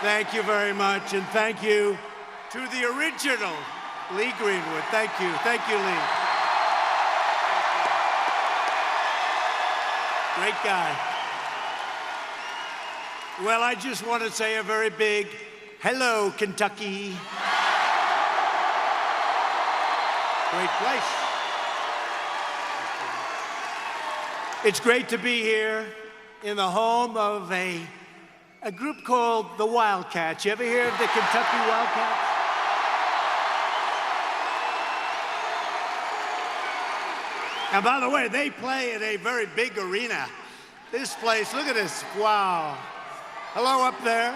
Thank you very much, and thank you to the original Lee Greenwood. Thank you. Thank you, Lee. Great guy. Well, I just want to say a very big hello, Kentucky. Great place. It's great to be here in the home of a group called the Wildcats. You ever hear of the Kentucky Wildcats? And by the way, they play in a very big arena. This place, look at this, wow. Hello up there.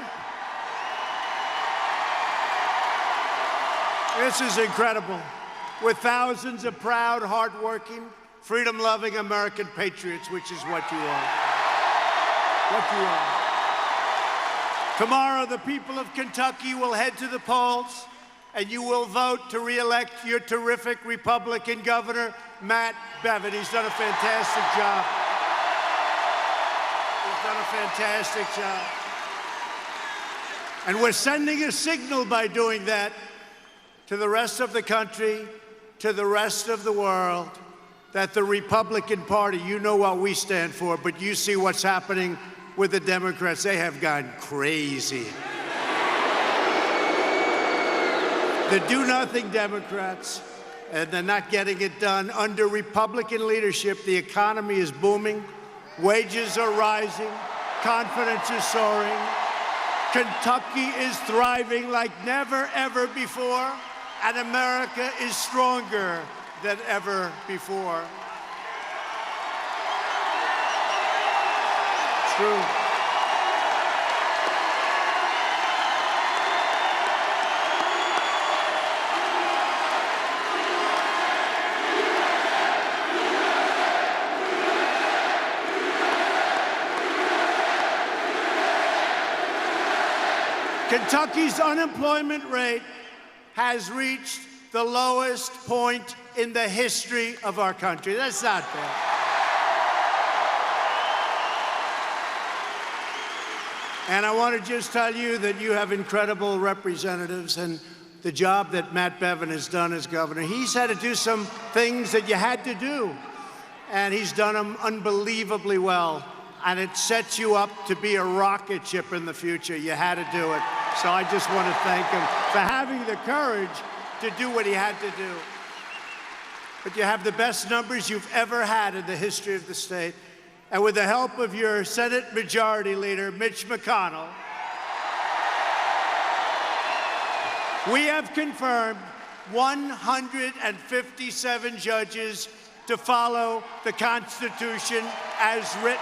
This is incredible. With thousands of proud, hardworking, freedom-loving American patriots, which is what you are. What you are. Tomorrow, the people of Kentucky will head to the polls, and you will vote to re-elect your terrific Republican governor, Matt Bevin. He's done a fantastic job. He's done a fantastic job. And we're sending a signal by doing that to the rest of the country, to the rest of the world, that the Republican Party, you know what we stand for, but you see what's happening with the Democrats. They have gone crazy. The do-nothing Democrats, and they're not getting it done. Under Republican leadership, the economy is booming, wages are rising, confidence is soaring. Kentucky is thriving like never, ever before, and America is stronger than ever before. True. Kentucky's unemployment rate has reached the lowest point in the history of our country. That's not bad. And I want to just tell you that you have incredible representatives, and the job that Matt Bevin has done as governor, he's had to do some things that you had to do, and he's done them unbelievably well. And it sets you up to be a rocket ship in the future. You had to do it. So I just want to thank him for having the courage to do what he had to do. But you have the best numbers you've ever had in the history of the state. And with the help of your Senate Majority Leader, Mitch McConnell, we have confirmed 157 judges to follow the Constitution as written.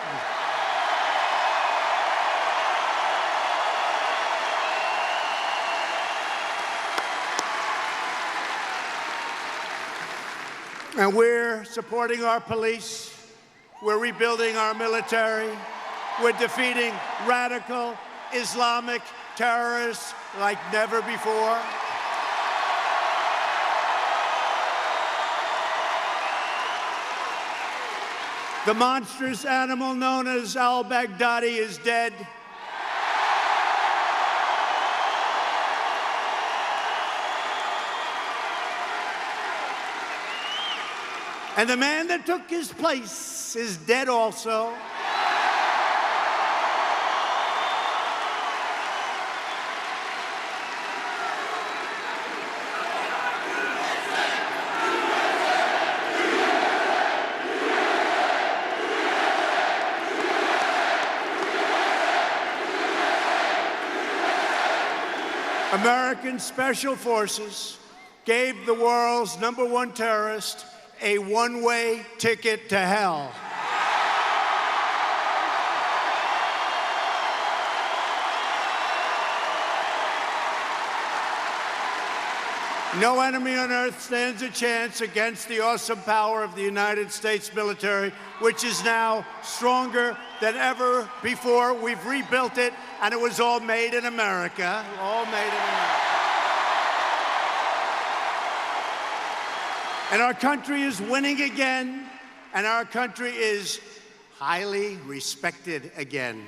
And we're supporting our police. We're rebuilding our military. We're defeating radical Islamic terrorists like never before. The monstrous animal known as al-Baghdadi is dead. And the man that took his place is dead also. American Special Forces gave the world's #1 terrorist a one-way ticket to hell. No enemy on earth stands a chance against the awesome power of the United States military, which is now stronger than ever before. We've rebuilt it, and it was all made in America. All made in America. And our country is winning again, and our country is highly respected again.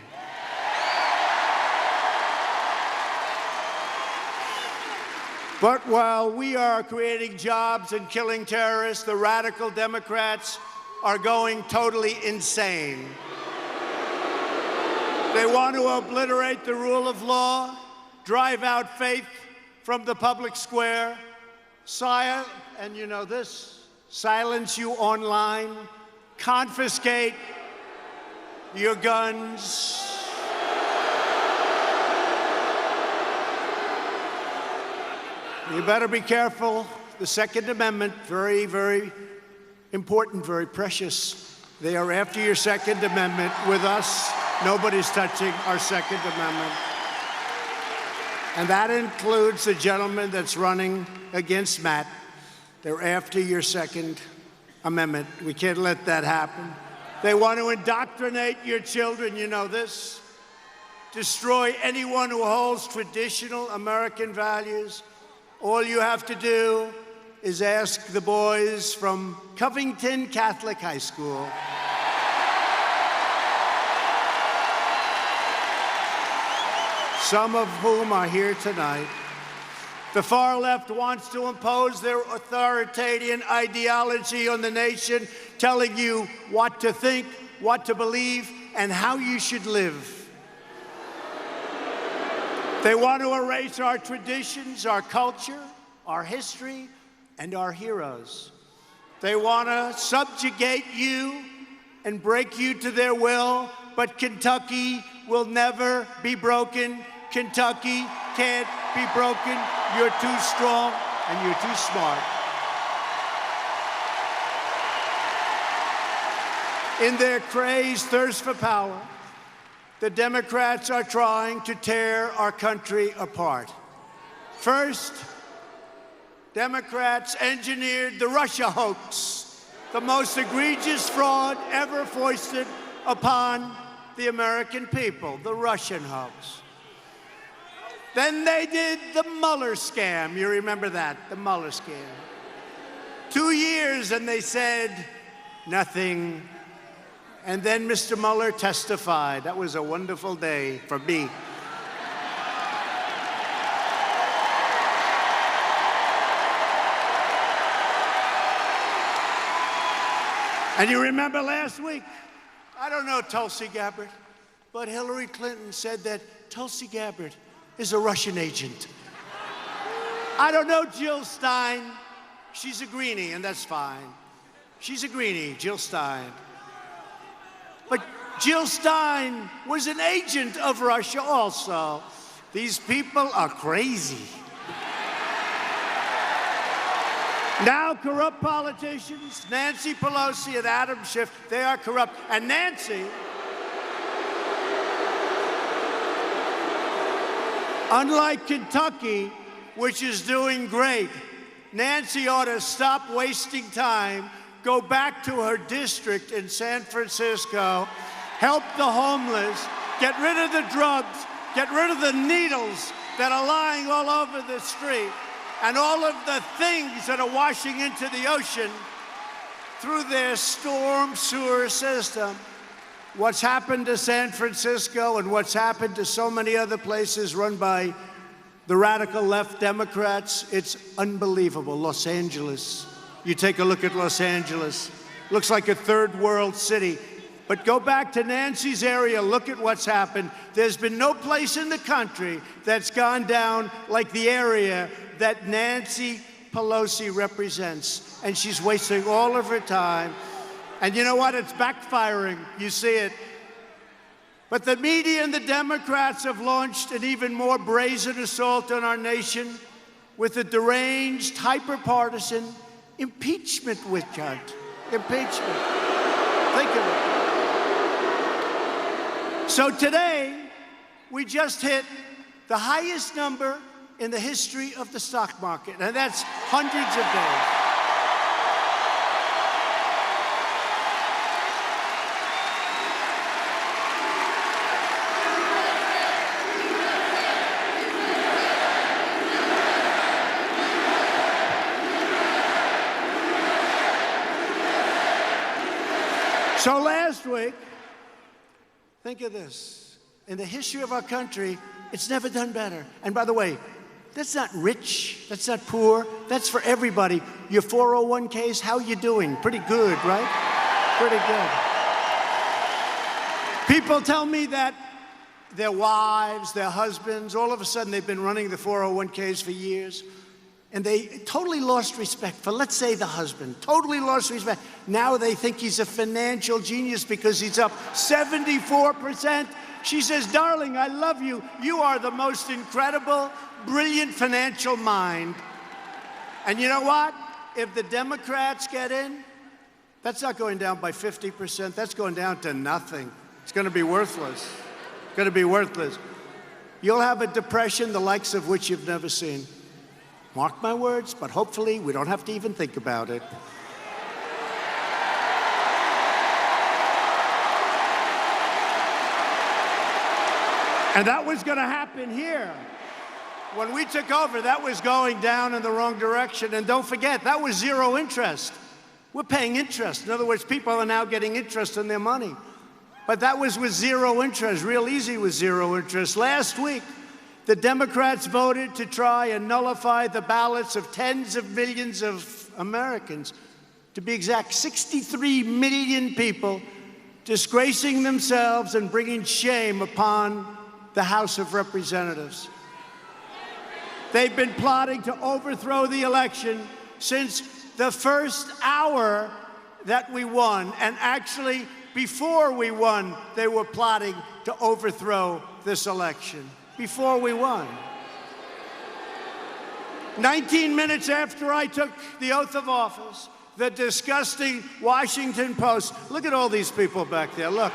But while we are creating jobs and killing terrorists, the radical Democrats are going totally insane. They want to obliterate the rule of law, drive out faith from the public square, and you know this, silence you online, confiscate your guns. You better be careful. The Second Amendment, very, very important, very precious. They are after your Second Amendment. With us, nobody's touching our Second Amendment. And that includes the gentleman that's running against Matt. They're after your Second Amendment. We can't let that happen. They want to indoctrinate your children, you know this. Destroy anyone who holds traditional American values. All you have to do is ask the boys from Covington Catholic High School. Some of whom are here tonight. The far left wants to impose their authoritarian ideology on the nation, telling you what to think, what to believe, and how you should live. They want to erase our traditions, our culture, our history, and our heroes. They want to subjugate you and break you to their will, but Kentucky will never be broken. Kentucky can't be broken. You're too strong and you're too smart. In their crazed thirst for power, the Democrats are trying to tear our country apart. First, Democrats engineered the Russia hoax, the most egregious fraud ever foisted upon the American people, the Russian hoax. Then they did the Mueller scam. You remember that, the Mueller scam. 2 years and they said nothing. And then Mr. Mueller testified. That was a wonderful day for me. And you remember last week, I don't know Tulsi Gabbard, but Hillary Clinton said that Tulsi Gabbard is a Russian agent. I don't know Jill Stein. She's a greenie, and that's fine. She's a greenie, Jill Stein. But Jill Stein was an agent of Russia also. These people are crazy. Now corrupt politicians, Nancy Pelosi and Adam Schiff, they are corrupt. And Nancy, unlike Kentucky, which is doing great, Nancy ought to stop wasting time, go back to her district in San Francisco, help the homeless, get rid of the drugs, get rid of the needles that are lying all over the street, and all of the things that are washing into the ocean through their storm sewer system. What's happened to San Francisco and what's happened to so many other places run by the radical left Democrats, it's unbelievable. Los Angeles. You take a look at Los Angeles. Looks like a third world city. But go back to Nancy's area, look at what's happened. There's been no place in the country that's gone down like the area that Nancy Pelosi represents. And she's wasting all of her time. And you know what? It's backfiring. You see it. But the media and the Democrats have launched an even more brazen assault on our nation with a deranged, hyper-partisan impeachment witch hunt. Impeachment. Think of it. So today, we just hit the highest number in the history of the stock market, and that's hundreds of days. So last week, think of this. In the history of our country, it's never done better. And by the way, That's not rich. That's not poor. That's for everybody. Your 401ks, how you doing? Pretty good, right? Pretty good. People tell me that their wives, their husbands, all of a sudden they've been running the 401ks for years, and they totally lost respect for, let's say, the husband. Totally lost respect. Now they think he's a financial genius because he's up 74%. She says, darling, I love you. You are the most incredible, brilliant financial mind. And you know what? If the Democrats get in, that's not going down by 50%. That's going down to nothing. It's going to be worthless. It's going to be worthless. You'll have a depression the likes of which you've never seen. Mark my words, but hopefully we don't have to even think about it. And that was going to happen here. When we took over, that was going down in the wrong direction. And don't forget, that was zero interest. We're paying interest. In other words, people are now getting interest on their money. But that was with zero interest, real easy with zero interest. Last week, the Democrats voted to try and nullify the ballots of tens of millions of Americans. To be exact, 63 million people disgracing themselves and bringing shame upon the House of Representatives. They've been plotting to overthrow the election since the first hour that we won. And actually, before we won, they were plotting to overthrow this election. Before we won. 19 minutes after I took the oath of office, the disgusting Washington Post, look at all these people back there, look.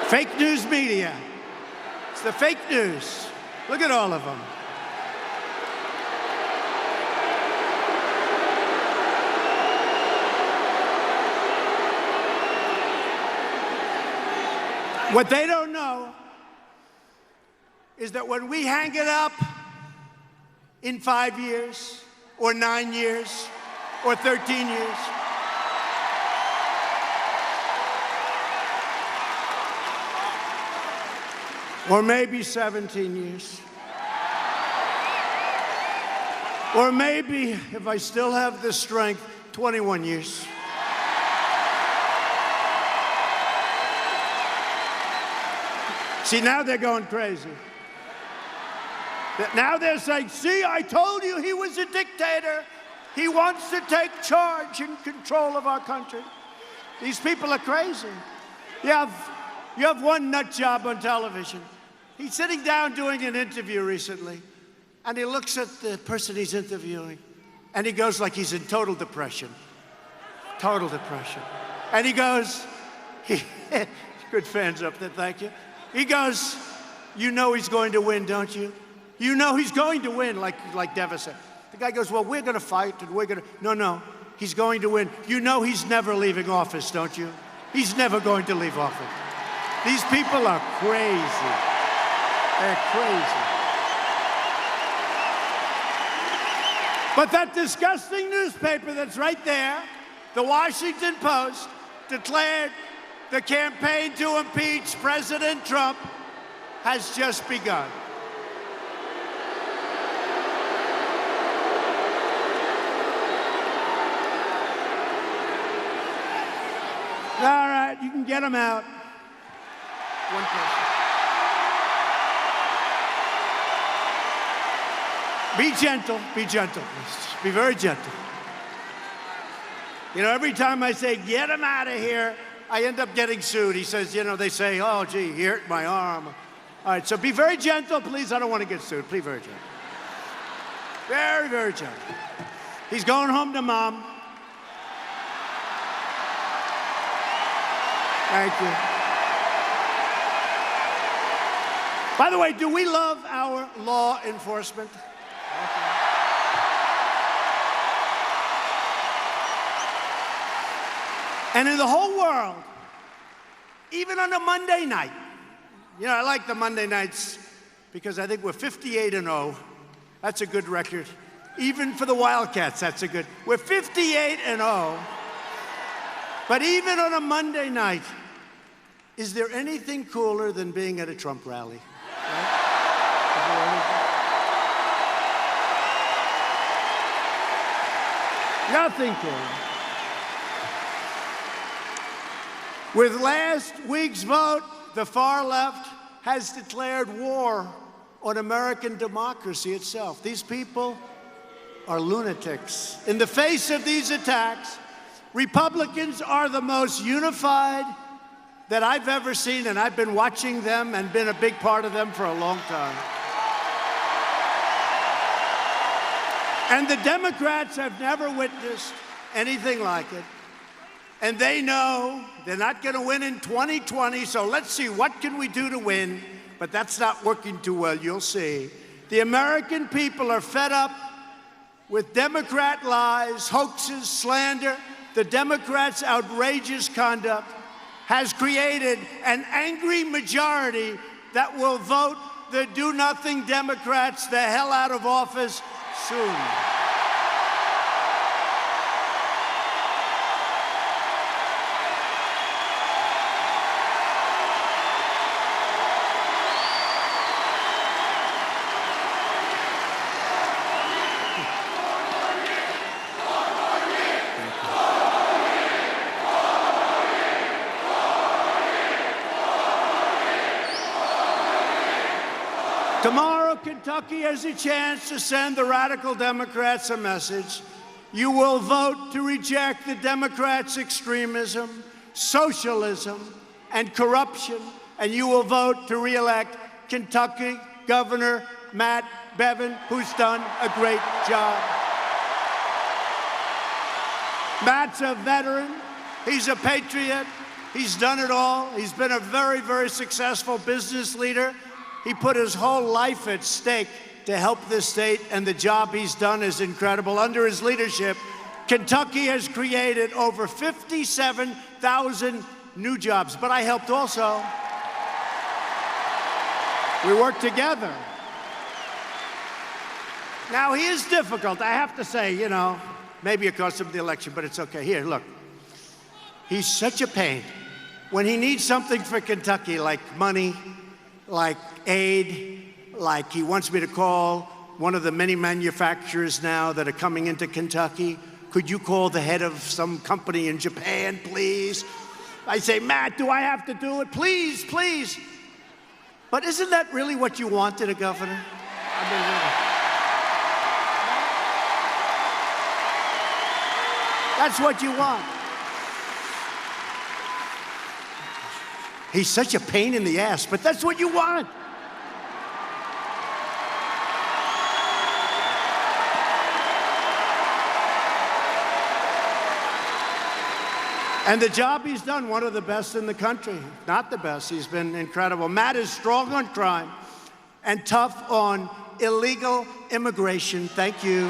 Fake news media. It's the fake news. Look at all of them. What they don't know is that when we hang it up in 5 years, or 9 years, or 13 years, or maybe 17 years. Or maybe, if I still have the strength, 21 years. See, now they're going crazy. Now they're saying, see, I told you he was a dictator. He wants to take charge and control of our country. These people are crazy. You have one nut job on television. He's sitting down doing an interview recently, and he looks at the person he's interviewing, and he goes like he's in total depression. Total depression. And he goes, good fans up there, thank you. He goes, you know he's going to win, don't you? You know he's going to win, like Bevin said. The guy goes, well, we're going to fight, and we're going to... No, he's going to win. You know he's never leaving office, don't you? He's never going to leave office. These people are crazy. They're crazy. But that disgusting newspaper that's right there, the Washington Post, declared the campaign to impeach President Trump has just begun. All right, you can get them out. One person. Be gentle, please. Be very gentle. You know, every time I say, get him out of here, I end up getting sued. He says, you know, they say, oh, gee, he hurt my arm. All right, so be very gentle, please. I don't want to get sued. Be very gentle. Very, very gentle. He's going home to mom. Thank you. By the way, do we love our law enforcement? And in the whole world, even on a Monday night, you know, I like the Monday nights because I think we're 58-0. That's a good record. Even for the Wildcats, that's a good. We're 58-0. But even on a Monday night, Is there anything cooler than being at a Trump rally? Right? Nothing cooler. With last week's vote, the far left has declared war on American democracy itself. These people are lunatics. In the face of these attacks, Republicans are the most unified that I've ever seen, and I've been watching them and been a big part of them for a long time. And the Democrats have never witnessed anything like it. And they know they're not going to win in 2020, so let's see, what can we do to win? But that's not working too well, you'll see. The American people are fed up with Democrat lies, hoaxes, slander. The Democrats' outrageous conduct has created an angry majority that will vote the do-nothing Democrats the hell out of office soon. Tomorrow, Kentucky has a chance to send the radical Democrats a message. You will vote to reject the Democrats' extremism, socialism, and corruption, and you will vote to reelect Kentucky Governor Matt Bevin, who's done a great job. Matt's a veteran. He's a patriot. He's done it all. He's been a very, very successful business leader. He put his whole life at stake to help this state, and the job he's done is incredible. Under his leadership, Kentucky has created over 57,000 new jobs. But I helped also. We worked together. Now, he is difficult, I have to say, you know, maybe it cost him the election, but it's okay. Here, look. He's such a pain. When he needs something for Kentucky, like money, like aid, like he wants me to call one of the many manufacturers now that are coming into Kentucky. Could you call the head of some company in Japan, please? I say, Matt, do I have to do it? Please, please. But isn't that really what you wanted, a governor? I mean, that's what you want. He's such a pain in the ass, but that's what you want. And the job he's done, one of the best in the country. Not the best, he's been incredible. Matt is strong on crime and tough on illegal immigration. Thank you.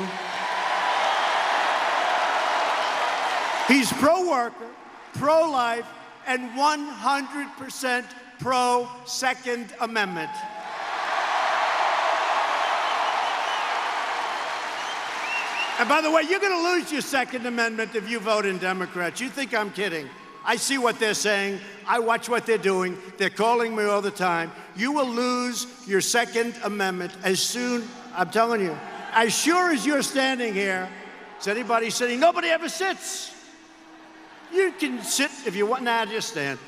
He's pro-worker, pro-life, and 100% pro-Second Amendment. And by the way, you're going to lose your Second Amendment if you vote in Democrats. You think I'm kidding. I see what they're saying. I watch what they're doing. They're calling me all the time. You will lose your Second Amendment as soon, I'm telling you, as sure as you're standing here. Is anybody sitting? Nobody ever sits. You can sit if you want. Nah, just stand.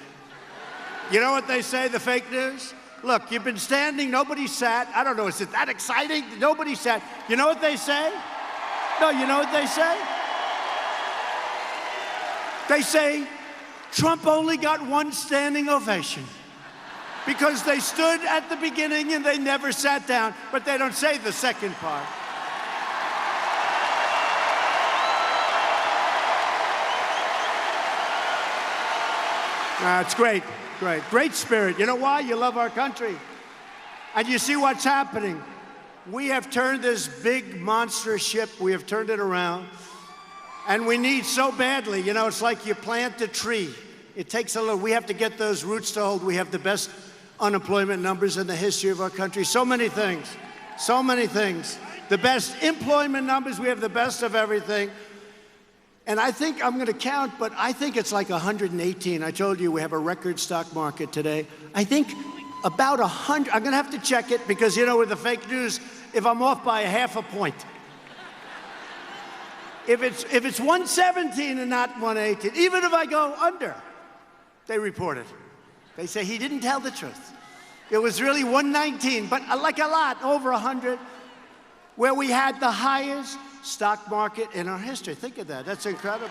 You know what they say, the fake news? Look, you've been standing, nobody sat. I don't know, is it that exciting? Nobody sat. You know what they say? No, you know what they say? They say Trump only got one standing ovation because they stood at the beginning and they never sat down, but they don't say the second part. It's great, great, great spirit. You know why? You love our country. And you see what's happening. We have turned this big monster ship, we have turned it around. And we need so badly, you know, it's like you plant a tree. It takes a little, we have to get those roots to hold. We have the best unemployment numbers in the history of our country. So many things, so many things. The best employment numbers, we have the best of everything. And I think I'm going to count, but I think it's like 118. I told you we have a record stock market today. I think about 100. I'm going to have to check it because, you know, with the fake news, if I'm off by a half a point. If it's 117 and not 118, even if I go under, they report it. They say he didn't tell the truth. It was really 119, but like a lot, over 100, where we had the highest stock market in our history. Think of that. That's incredible.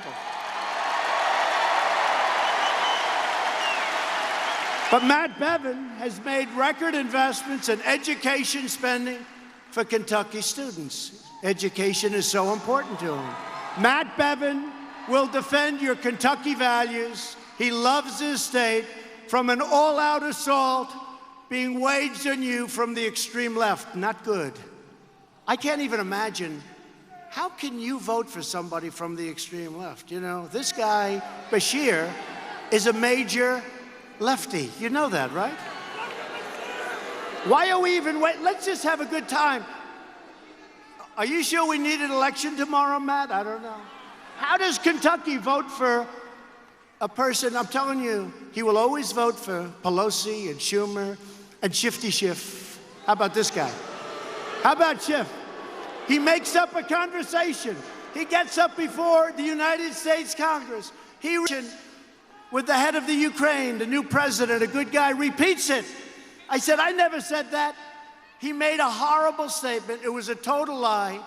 But Matt Bevin has made record investments in education spending for Kentucky students. Education is so important to him. Matt Bevin will defend your Kentucky values. He loves his state from an all-out assault being waged on you from the extreme left. Not good. I can't even imagine, how can you vote for somebody from the extreme left? You know, this guy, Bashir, is a major lefty. You know that, right? Why are we even waiting? Let's just have a good time. Are you sure we need an election tomorrow, Matt? I don't know. How does Kentucky vote for a person? I'm telling you, he will always vote for Pelosi and Schumer and Shifty Schiff. How about this guy? How about Schiff? He makes up a conversation. He gets up before the United States Congress. He with the head of the Ukraine, the new president, a good guy, repeats it. I said, I never said that. He made a horrible statement. It was a total lie.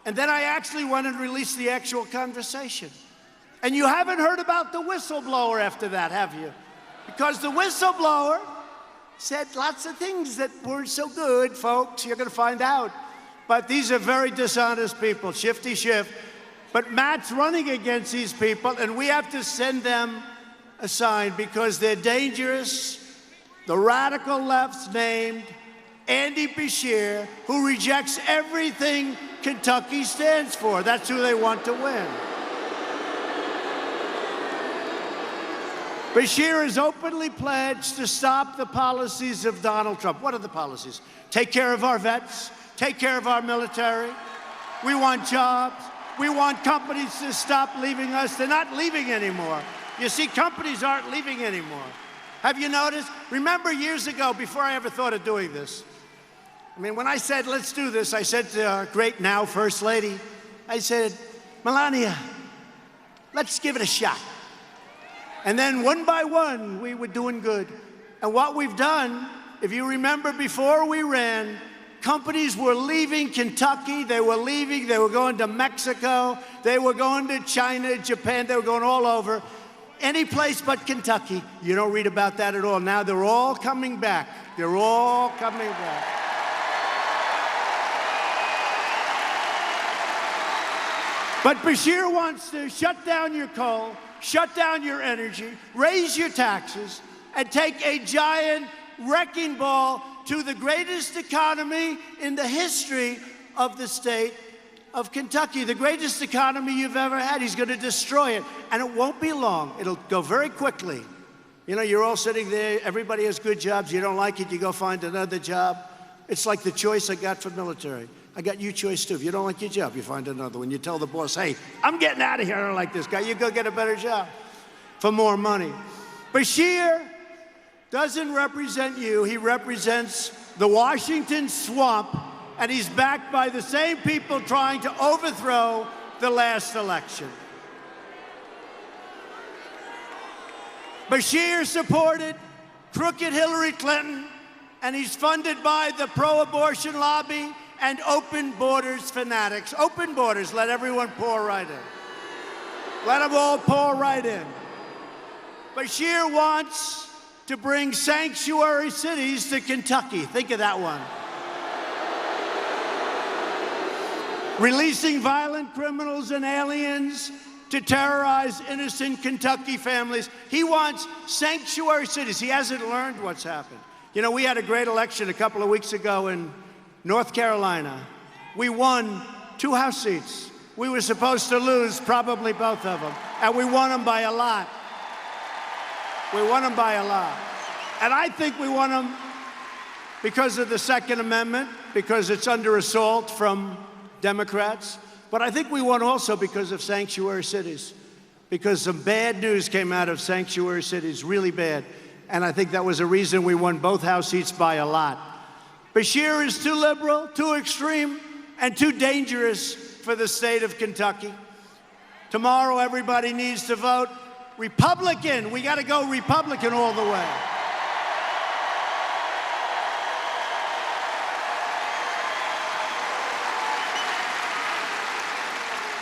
And then I actually went and released the actual conversation. And you haven't heard about the whistleblower after that, have you? Because the whistleblower said lots of things that weren't so good, folks. You're going to find out. But these are very dishonest people, Shifty Schiff. But Matt's running against these people, and we have to send them a sign because they're dangerous. The radical left's named Andy Bashir, who rejects everything Kentucky stands for. That's who they want to win. Bashir has openly pledged to stop the policies of Donald Trump. What are the policies? Take care of our vets, take care of our military. We want jobs. We want companies to stop leaving us. They're not leaving anymore. You see, companies aren't leaving anymore. Have you noticed? Remember years ago, before I ever thought of doing this, I mean, when I said, let's do this, I said to our great now First Lady, I said, Melania, let's give it a shot. And then one by one, we were doing good. And what we've done, if you remember before we ran, companies were leaving Kentucky, they were leaving, they were going to Mexico, they were going to China, Japan, they were going all over. Any place but Kentucky. You don't read about that at all. Now they're all coming back. They're all coming back. But Bashir wants to shut down your coal, shut down your energy, raise your taxes, and take a giant wrecking ball to the greatest economy in the history of the state of Kentucky, the greatest economy you've ever had. He's going to destroy it, and it won't be long. It'll go very quickly. You know, you're all sitting there, everybody has good jobs, you don't like it, you go find another job. It's like the choice I got for military. I got you choice too. If you don't like your job, you find another one. You tell the boss, hey, I'm getting out of here, I don't like this guy. You go get a better job for more money. Bashir doesn't represent you, he represents the Washington swamp, and he's backed by the same people trying to overthrow the last election. Bashir supported crooked Hillary Clinton, and he's funded by the pro-abortion lobby and open borders fanatics. Open borders, let everyone pour right in. Let them all pour right in. Bashir wants to bring sanctuary cities to Kentucky. Think of that one. Releasing violent criminals and aliens to terrorize innocent Kentucky families. He wants sanctuary cities. He hasn't learned what's happened. You know, we had a great election a couple of weeks ago in North Carolina. We won 2 House seats. We were supposed to lose probably both of them, and we won them by a lot. We won them by a lot. And I think we won them because of the Second Amendment, because it's under assault from Democrats. But I think we won also because of sanctuary cities, because some bad news came out of sanctuary cities, really bad. And I think that was a reason we won both House seats by a lot. Bashir is too liberal, too extreme, and too dangerous for the state of Kentucky. Tomorrow, everybody needs to vote Republican. We got to go Republican all the way.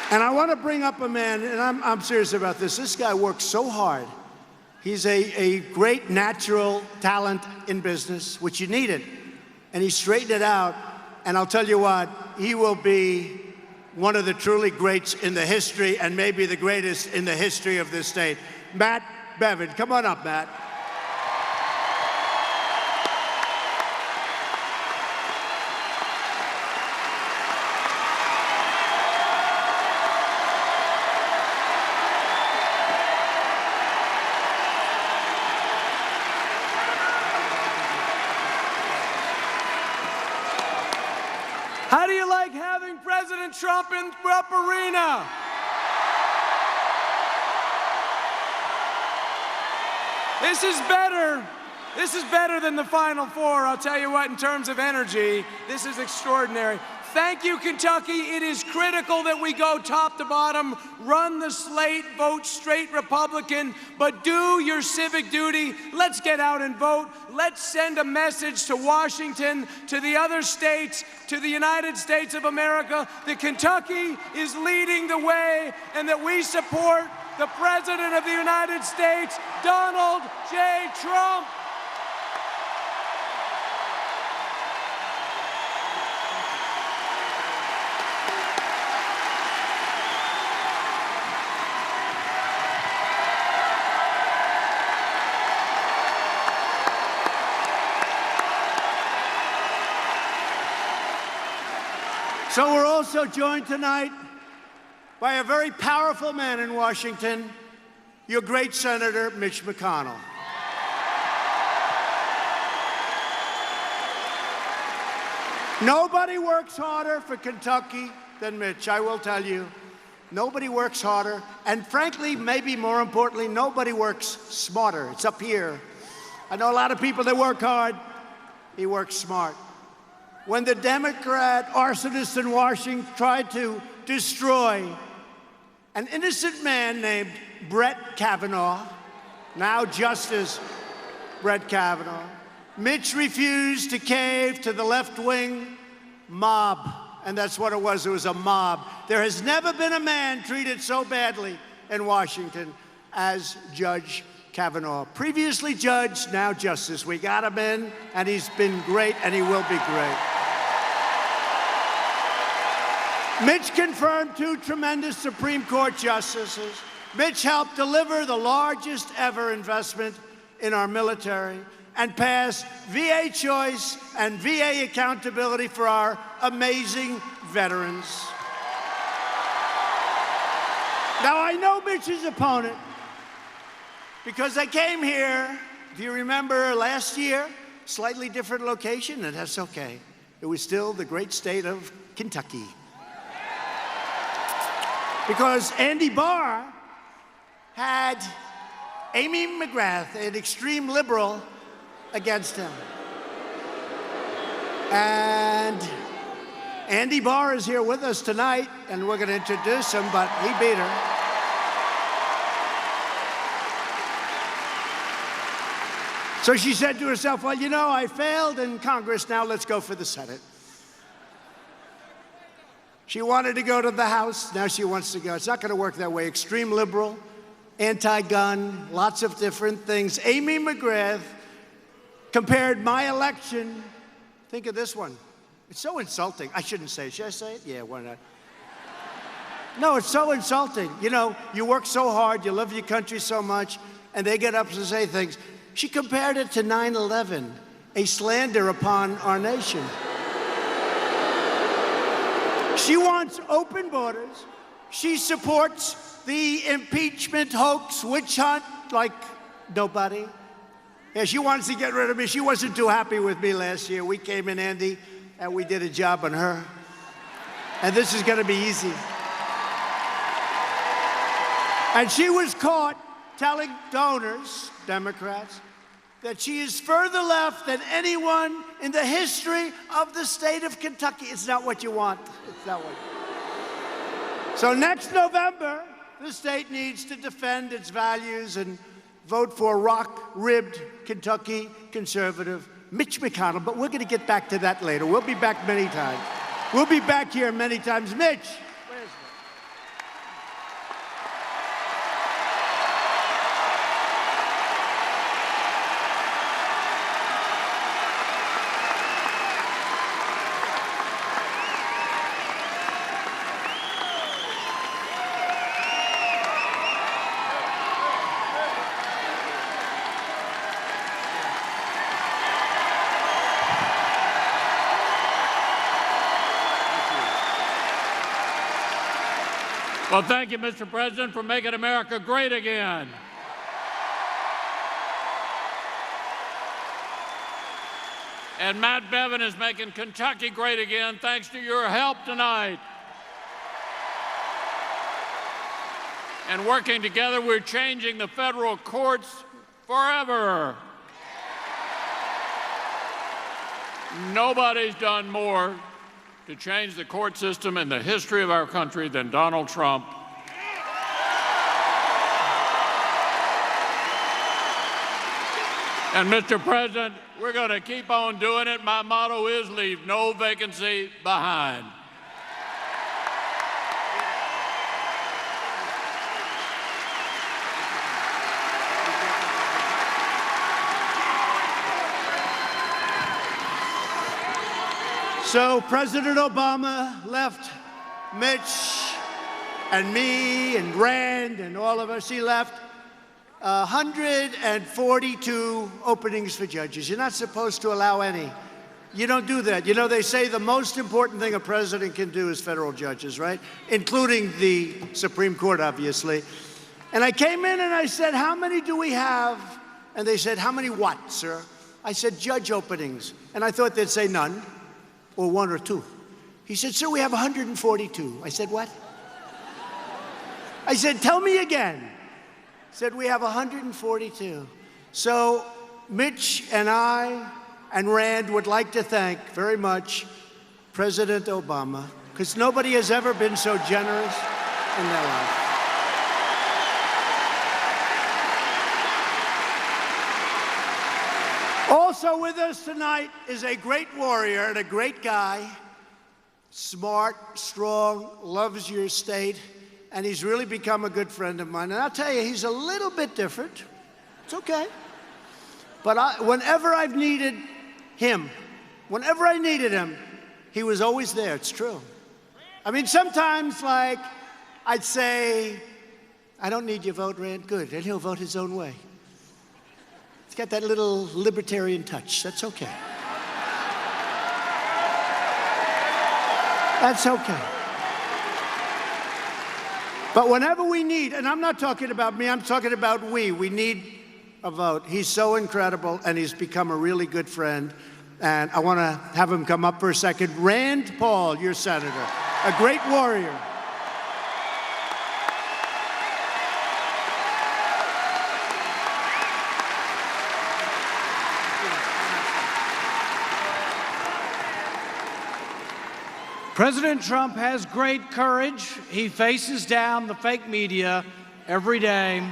And I want to bring up a man, and I'm serious about this. This guy works so hard. He's a great natural talent in business, which you needed. And he straightened it out. And I'll tell you what, he will be one of the truly greats in the history, and maybe the greatest in the history of this state. Matt Bevin. Come on up, Matt. How do you like having President Trump in Rupp Arena? This is better. This is better than the Final Four. I'll tell you what, in terms of energy, this is extraordinary. Thank you, Kentucky. It is critical that we go top to bottom, run the slate, vote straight Republican, but do your civic duty. Let's get out and vote. Let's send a message to Washington, to the other states, to the United States of America that Kentucky is leading the way and that we support the President of the United States, Donald J. Trump. So we're also joined tonight by a very powerful man in Washington, your great Senator Mitch McConnell. Nobody works harder for Kentucky than Mitch, I will tell you. Nobody works harder, and frankly, maybe more importantly, nobody works smarter. It's up here. I know a lot of people that work hard. He works smart. When the Democrat arsonist in Washington tried to destroy an innocent man named Brett Kavanaugh, now Justice Brett Kavanaugh, Mitch refused to cave to the left-wing mob. And that's what it was. It was a mob. There has never been a man treated so badly in Washington as Judge Kavanaugh. Previously judge, now justice. We got him in, and he's been great, and he will be great. Mitch confirmed 2 tremendous Supreme Court justices. Mitch helped deliver the largest ever investment in our military and pass VA choice and VA accountability for our amazing veterans. Now, I know Mitch's opponent because I came here, if you remember, last year, slightly different location, and that's okay. It was still the great state of Kentucky. Because Andy Barr had Amy McGrath, an extreme liberal, against him. And Andy Barr is here with us tonight, and we're going to introduce him, but he beat her. So she said to herself, well, you know, I failed in Congress, now let's go for the Senate. She wanted to go to the House, now she wants to go. It's not going to work that way. Extreme liberal, anti-gun, lots of different things. Amy McGrath compared my election, think of this one. It's so insulting. I shouldn't say it. Should I say it? Yeah, why not? No, it's so insulting. You know, you work so hard, you love your country so much, and they get up and say things. She compared it to 9/11, a slander upon our nation. She wants open borders. She supports the impeachment hoax, witch hunt, like nobody. Yeah, she wants to get rid of me. She wasn't too happy with me last year. We came in, Andy, and we did a job on her. And this is going to be easy. And she was caught telling donors, Democrats, that she is further left than anyone in the history of the state of Kentucky. It's not what you want. It's not what you want. So next November, the state needs to defend its values and vote for rock-ribbed Kentucky conservative Mitch McConnell. But we're going to get back to that later. We'll be back many times. We'll be back here many times. Mitch. Well, thank you, Mr. President, for making America great again. And Matt Bevin is making Kentucky great again, thanks to your help tonight. And working together, we're changing the federal courts forever. Nobody's done more to change the court system in the history of our country than Donald Trump. And Mr. President, we're going to keep on doing it. My motto is leave no vacancy behind. So President Obama left Mitch and me and Rand and all of us. He left 142 openings for judges. You're not supposed to allow any. You don't do that. You know, they say the most important thing a president can do is federal judges, right? Including the Supreme Court, obviously. And I came in and I said, how many do we have? And they said, how many what, sir? I said, judge openings. And I thought they'd say none. Or one or two. He said, sir, we have 142. I said, what? I said, tell me again. He said, we have 142. So Mitch and I and Rand would like to thank very much President Obama, because nobody has ever been so generous in their life. Also with us tonight is a great warrior and a great guy, smart, strong, loves your state, and he's really become a good friend of mine. And I'll tell you, he's a little bit different. It's okay. But whenever I've needed him, whenever I needed him, he was always there. It's true. I mean, sometimes, like, I'd say, I don't need your vote, Rand. Good. And he'll vote his own way. He's got that little libertarian touch. That's okay. That's okay. But whenever we need, and I'm not talking about me, I'm talking about we need a vote. He's so incredible, and he's become a really good friend. And I want to have him come up for a second. Rand Paul, your senator, a great warrior. President Trump has great courage. He faces down the fake media every day.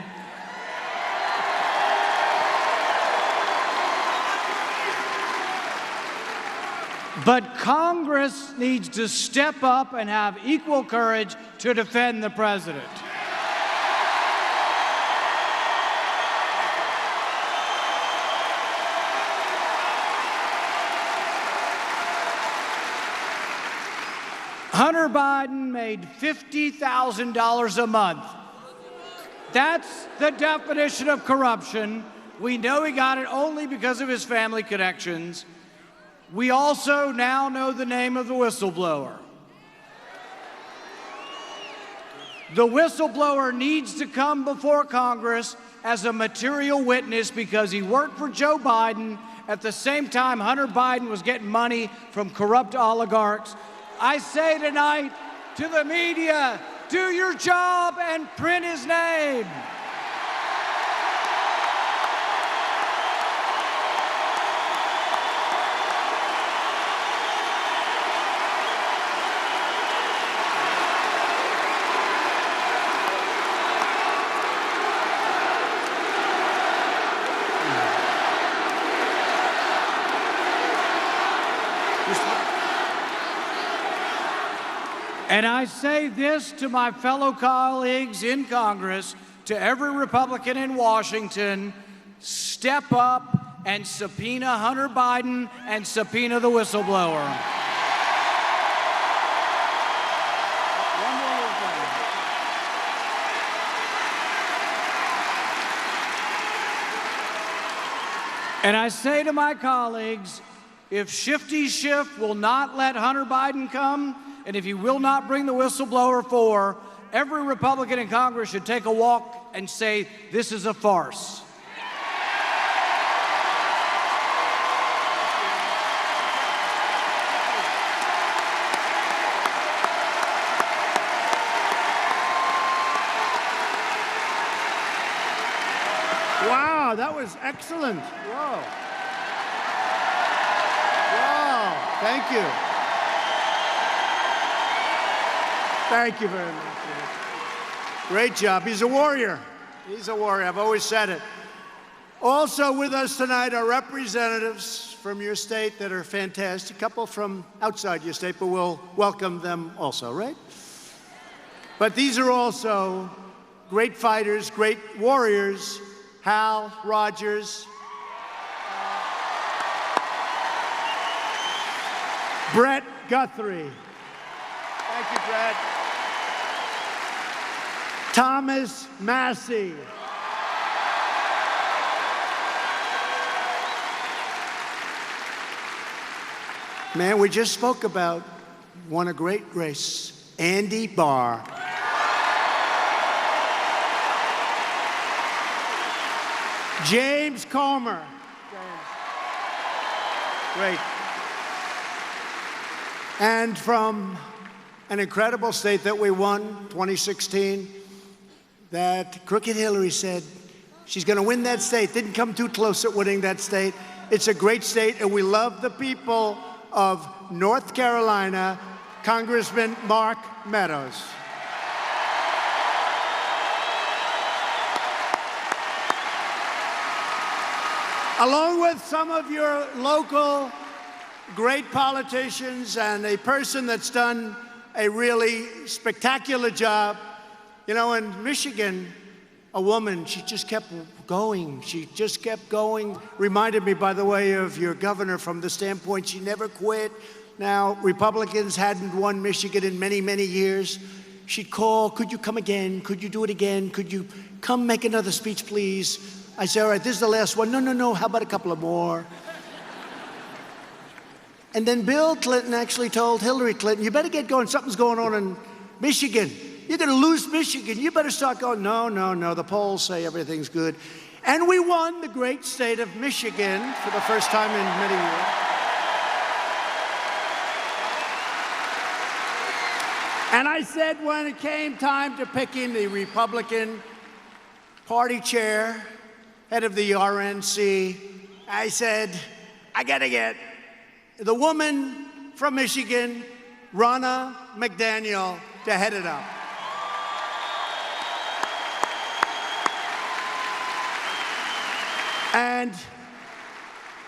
But Congress needs to step up and have equal courage to defend the president. Hunter Biden made $50,000 a month. That's the definition of corruption. We know he got it only because of his family connections. We also now know the name of the whistleblower. The whistleblower needs to come before Congress as a material witness because he worked for Joe Biden at the same time Hunter Biden was getting money from corrupt oligarchs. I say tonight to the media, do your job and print his name. And I say this to my fellow colleagues in Congress, to every Republican in Washington: step up and subpoena Hunter Biden and subpoena the whistleblower. And I say to my colleagues, if Shifty Schiff will not let Hunter Biden come, and if he will not bring the whistleblower forward, every Republican in Congress should take a walk and say, this is a farce. Wow, that was excellent. Whoa. Wow, thank you. Thank you very much. Great job. He's a warrior. He's a warrior. I've always said it. Also with us tonight are representatives from your state that are fantastic. A couple from outside your state, but we'll welcome them also, right? But these are also great fighters, great warriors. Hal Rogers, Brett Guthrie. Thank you, Brett. Thomas Massey. Man, we just spoke about, won a great race, Andy Barr. James Comer. Great. And from an incredible state that we won, 2016, that Crooked Hillary said she's going to win that state. Didn't come too close at winning that state. It's a great state, and we love the people of North Carolina, Congressman Mark Meadows. Along with some of your local great politicians and a person that's done a really spectacular job. You know, in Michigan, a woman, she just kept going. She just kept going. Reminded me, by the way, of your governor from the standpoint she never quit. Now, Republicans hadn't won Michigan in many, many years. She'd call, could you come again? Could you do it again? Could you come make another speech, please? I said, all right, this is the last one. No, no, no, how about a couple of more? And then Bill Clinton actually told Hillary Clinton, you better get going. Something's going on in Michigan. You're going to lose Michigan. You better start going. No, no, no. The polls say everything's good. And we won the great state of Michigan for the first time in many years. And I said when it came time to picking the Republican Party chair, head of the RNC, I said, I got to get the woman from Michigan, Ronna McDaniel, to head it up. And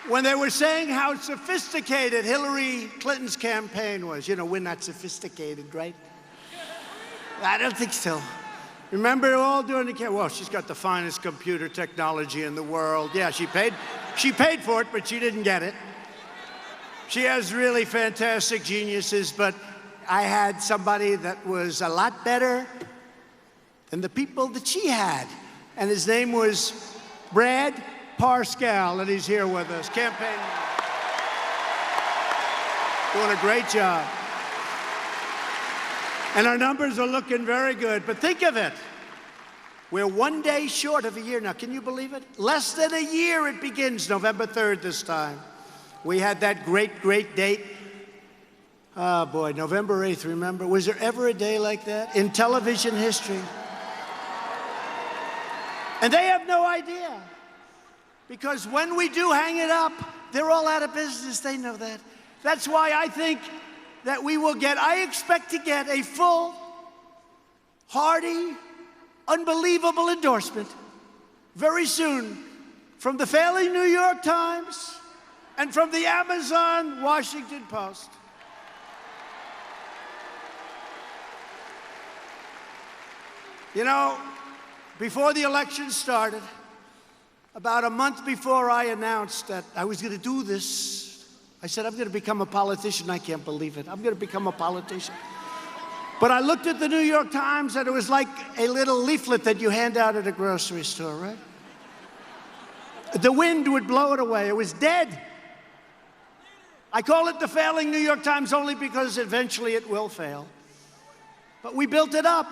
when they were saying how sophisticated Hillary Clinton's campaign was, you know, we're not sophisticated, right? I don't think so. Remember all doing the campaign? Well, she's got the finest computer technology in the world. Yeah, she paid for it, but she didn't get it. She has really fantastic geniuses, but I had somebody that was a lot better than the people that she had. And his name was Brad Parscale, and he's here with us. Campaign. Doing a great job. And our numbers are looking very good. But think of it. We're 1 day short of a year now. Can you believe it? Less than a year it begins, November 3rd this time. We had that great, great date. Oh, boy, November 8th, remember? Was there ever a day like that in television history? And they have no idea. Because when we do hang it up, they're all out of business. They know that. That's why I think that I expect to get a full, hearty, unbelievable endorsement very soon from the failing New York Times and from the Amazon Washington Post. You know, before the election started, about a month before I announced that I was going to do this, I said, I'm going to become a politician. I can't believe it. I'm going to become a politician. But I looked at the New York Times, and it was like a little leaflet that you hand out at a grocery store, right? The wind would blow it away. It was dead. I call it the failing New York Times only because eventually it will fail. But we built it up.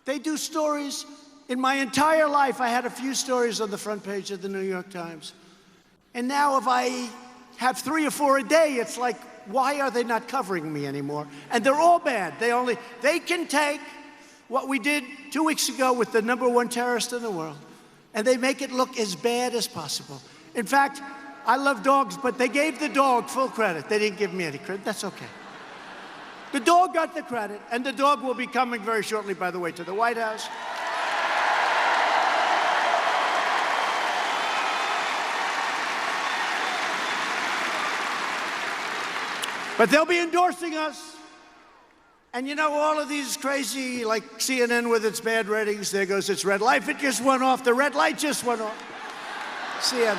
They do stories. In my entire life, I had a few stories on the front page of the New York Times. And now if I have 3 or 4 a day, it's like, why are they not covering me anymore? And they're all bad. They can take what we did 2 weeks ago with the #1 terrorist in the world, and they make it look as bad as possible. In fact, I love dogs, but they gave the dog full credit. They didn't give me any credit. That's okay. The dog got the credit, and the dog will be coming very shortly, by the way, to the White House. But they'll be endorsing us. And you know, all of these crazy, like CNN with its bad ratings, there goes its red light. It just went off. The red light just went off. CNN.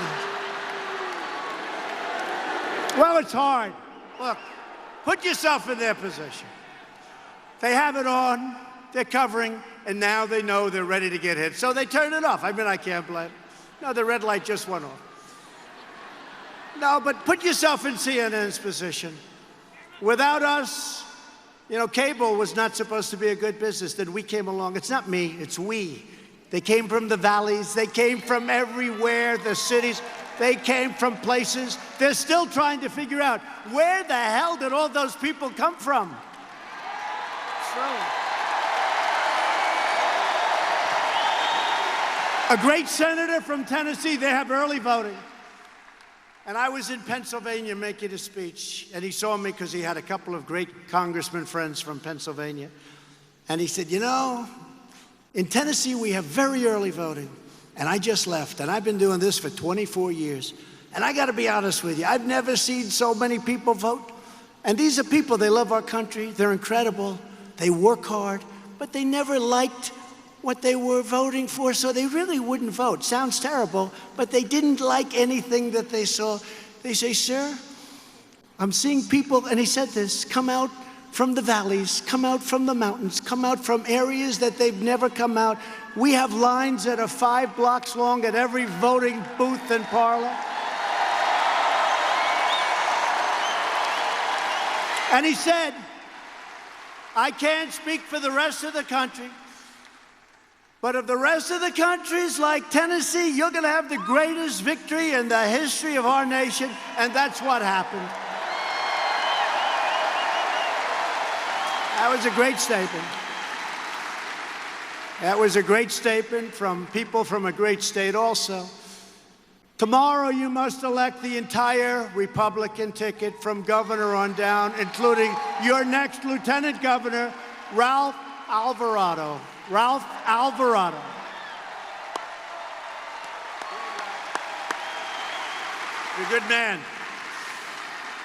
Well, it's hard. Look, put yourself in their position. They have it on, they're covering, and now they know they're ready to get hit. So they turn it off. I mean, I can't blame them. No, the red light just went off. No, but put yourself in CNN's position. Without us, you know, cable was not supposed to be a good business. Then we came along. It's not me, it's we. They came from the valleys. They came from everywhere, the cities. They came from places. They're still trying to figure out, where the hell did all those people come from? A great senator from Tennessee, they have early voting. And I was in Pennsylvania making a speech, and he saw me because he had a couple of great congressman friends from Pennsylvania. And he said, you know, in Tennessee, we have very early voting. And I just left, and I've been doing this for 24 years. And I got to be honest with you, I've never seen so many people vote. And these are people, they love our country, they're incredible, they work hard, but they never liked what they were voting for, so they really wouldn't vote. Sounds terrible, but they didn't like anything that they saw. They say, sir, I'm seeing people, and he said this, come out from the valleys, come out from the mountains, come out from areas that they've never come out. We have lines that are 5 blocks long at every voting booth and parlor. And he said, I can't speak for the rest of the country, but if the rest of the country's like Tennessee, you're going to have the greatest victory in the history of our nation, and that's what happened. That was a great statement. That was a great statement from people from a great state also. Tomorrow you must elect the entire Republican ticket from governor on down, including your next lieutenant governor, Ralph Alvarado. Ralph Alvarado. You're a good man.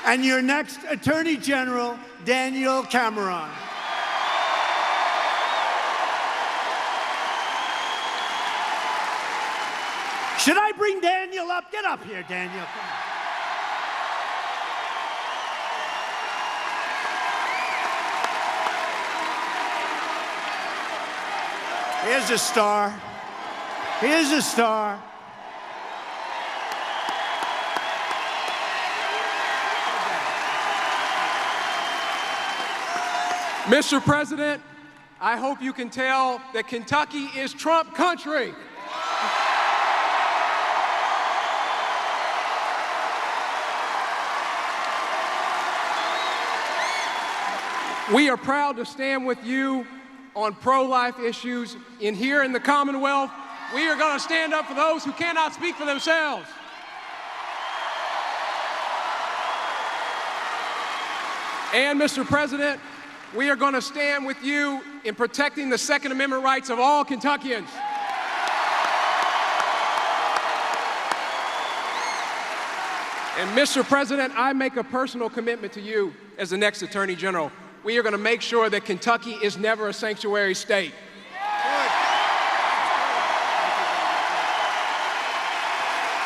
And your next Attorney General, Daniel Cameron. Should I bring Daniel up? Get up here, Daniel. Come on. Here's a star. Here's a star. Mr. President, I hope you can tell that Kentucky is Trump country. We are proud to stand with you on pro-life issues here in the Commonwealth. We are going to stand up for those who cannot speak for themselves. And, Mr. President, we are going to stand with you in protecting the Second Amendment rights of all Kentuckians. And, Mr. President, I make a personal commitment to you as the next Attorney General. We are going to make sure that Kentucky is never a sanctuary state.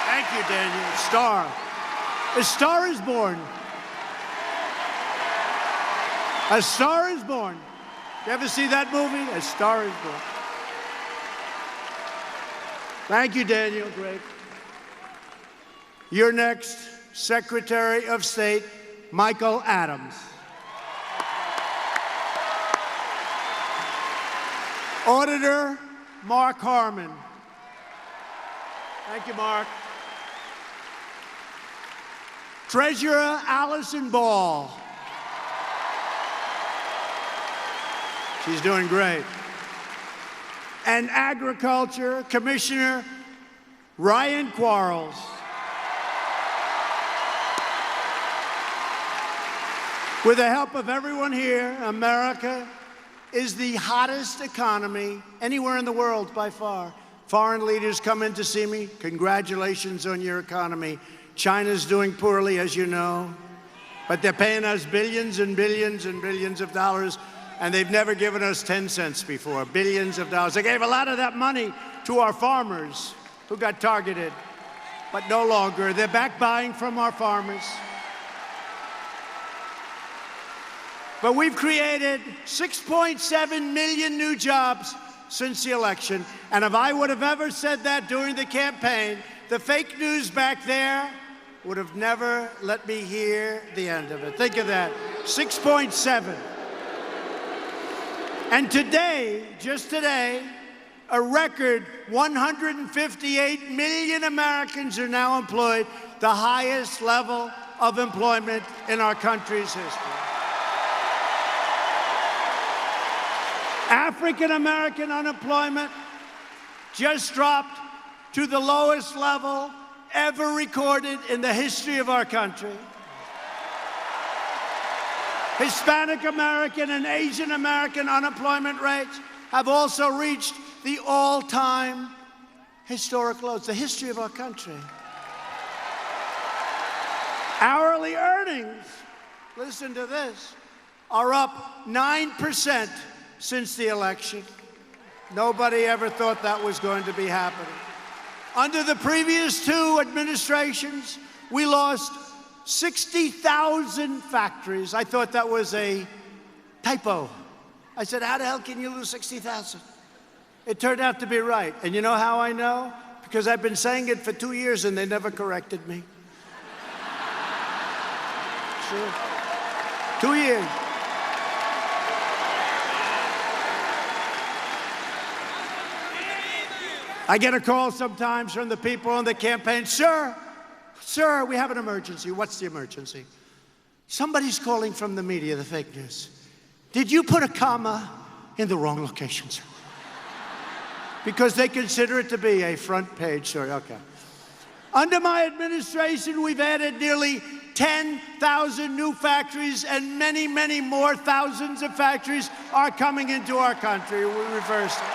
Thank you, Daniel. A star is born. A Star is Born. You ever see that movie? A Star is Born. Thank you, Daniel. Great. Your next, Secretary of State, Michael Adams. Auditor, Mark Harmon. Thank you, Mark. Treasurer, Allison Ball. She's doing great. And Agriculture, Commissioner Ryan Quarles. With the help of everyone here, America is the hottest economy anywhere in the world by far. Foreign leaders come in to see me. Congratulations on your economy. China's doing poorly, as you know, but they're paying us billions and billions and billions of dollars, and they've never given us 10 cents before, billions of dollars. They gave a lot of that money to our farmers who got targeted, but no longer. They're back buying from our farmers. But we've created 6.7 million new jobs since the election, and if I would have ever said that during the campaign, the fake news back there would have never let me hear the end of it. Think of that, 6.7. And today, just today, a record 158 million Americans are now employed, the highest level of employment in our country's history. African American unemployment just dropped to the lowest level ever recorded in the history of our country. Hispanic American and Asian American unemployment rates have also reached the all-time historic lows, the history of our country. Hourly earnings, listen to this, are up 9% since the election. Nobody ever thought that was going to be happening. Under the previous two administrations, we lost 60,000 factories. I thought that was a typo. I said, how the hell can you lose 60,000? It turned out to be right. And you know how I know? Because I've been saying it for 2 years and they never corrected me. Sure. 2 years. I get a call sometimes from the people on the campaign, sir, we have an emergency. What's the emergency? Somebody's calling from the media, the fake news. Did you put a comma in the wrong location, sir? Because they consider it to be a front page story. Okay. Under my administration, we've added nearly 10,000 new factories, and many, many more thousands of factories are coming into our country. We reversed it.